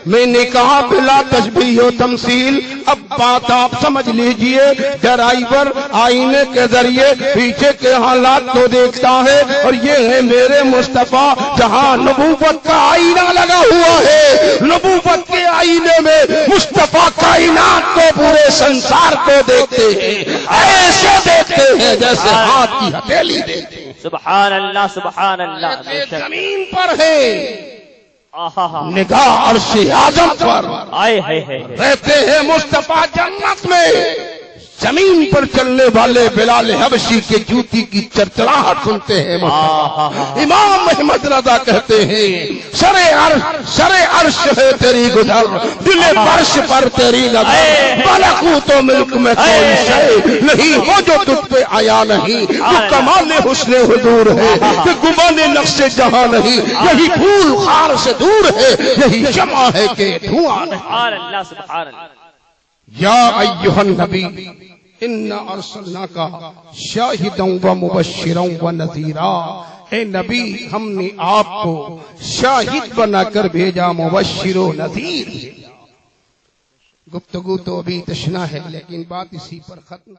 میں نے کہا بلا تشبیہ و تمثیل، اب بات آپ سمجھ لیجئے، ڈرائیور آئینے کے ذریعے پیچھے کے حالات کو دیکھتا ہے، اور یہ ہے میرے مصطفیٰ جہاں نبوت کا آئینہ لگا ہوا ہے، نبوت کے آئینے میں مصطفیٰ کائنات کو، پورے سنسار کو دیکھتے ہیں، ایسے دیکھتے ہیں جیسے ہاتھ کی ہتھیلی دیکھتے ہیں۔ سبحان اللہ سبحان اللہ، بے شک۔ زمین پر ہے، آہا ہا، نگاہ عرش اعظم پر، آئے ہے، رہتے ہیں مصطفیٰ جنت میں۔ زمین پر چلنے والے بلال حبشی کے جوتی کی چرچراہٹ سنتے ہیں مصطفیٰ۔ امام احمد رضا کہتے ہیں سر عرش ہے تیری گزر، دل فرش پر تیری نظر، ملکوت و ملک میں کوئی شے نہیں ہو جو تجھ پہ آیا نہیں، جو کمال حسن حضور ہے کہ گمان نقش جہاں نہیں، یہی پھول خار سے دور ہے، یہی شمع ہے کہ دھواں نہیں۔ سبحان اللہ سبحان اللہ۔ یا ایھا النبی انا ارسلناک شاہدا و مبشرا و نذیرا، اے نبی ہم نے آپ کو شاہد بنا کر بھیجا، مبشر و نذیر۔ گفتگو تو ابھی تشنا ہے لیکن بات اسی پر ختم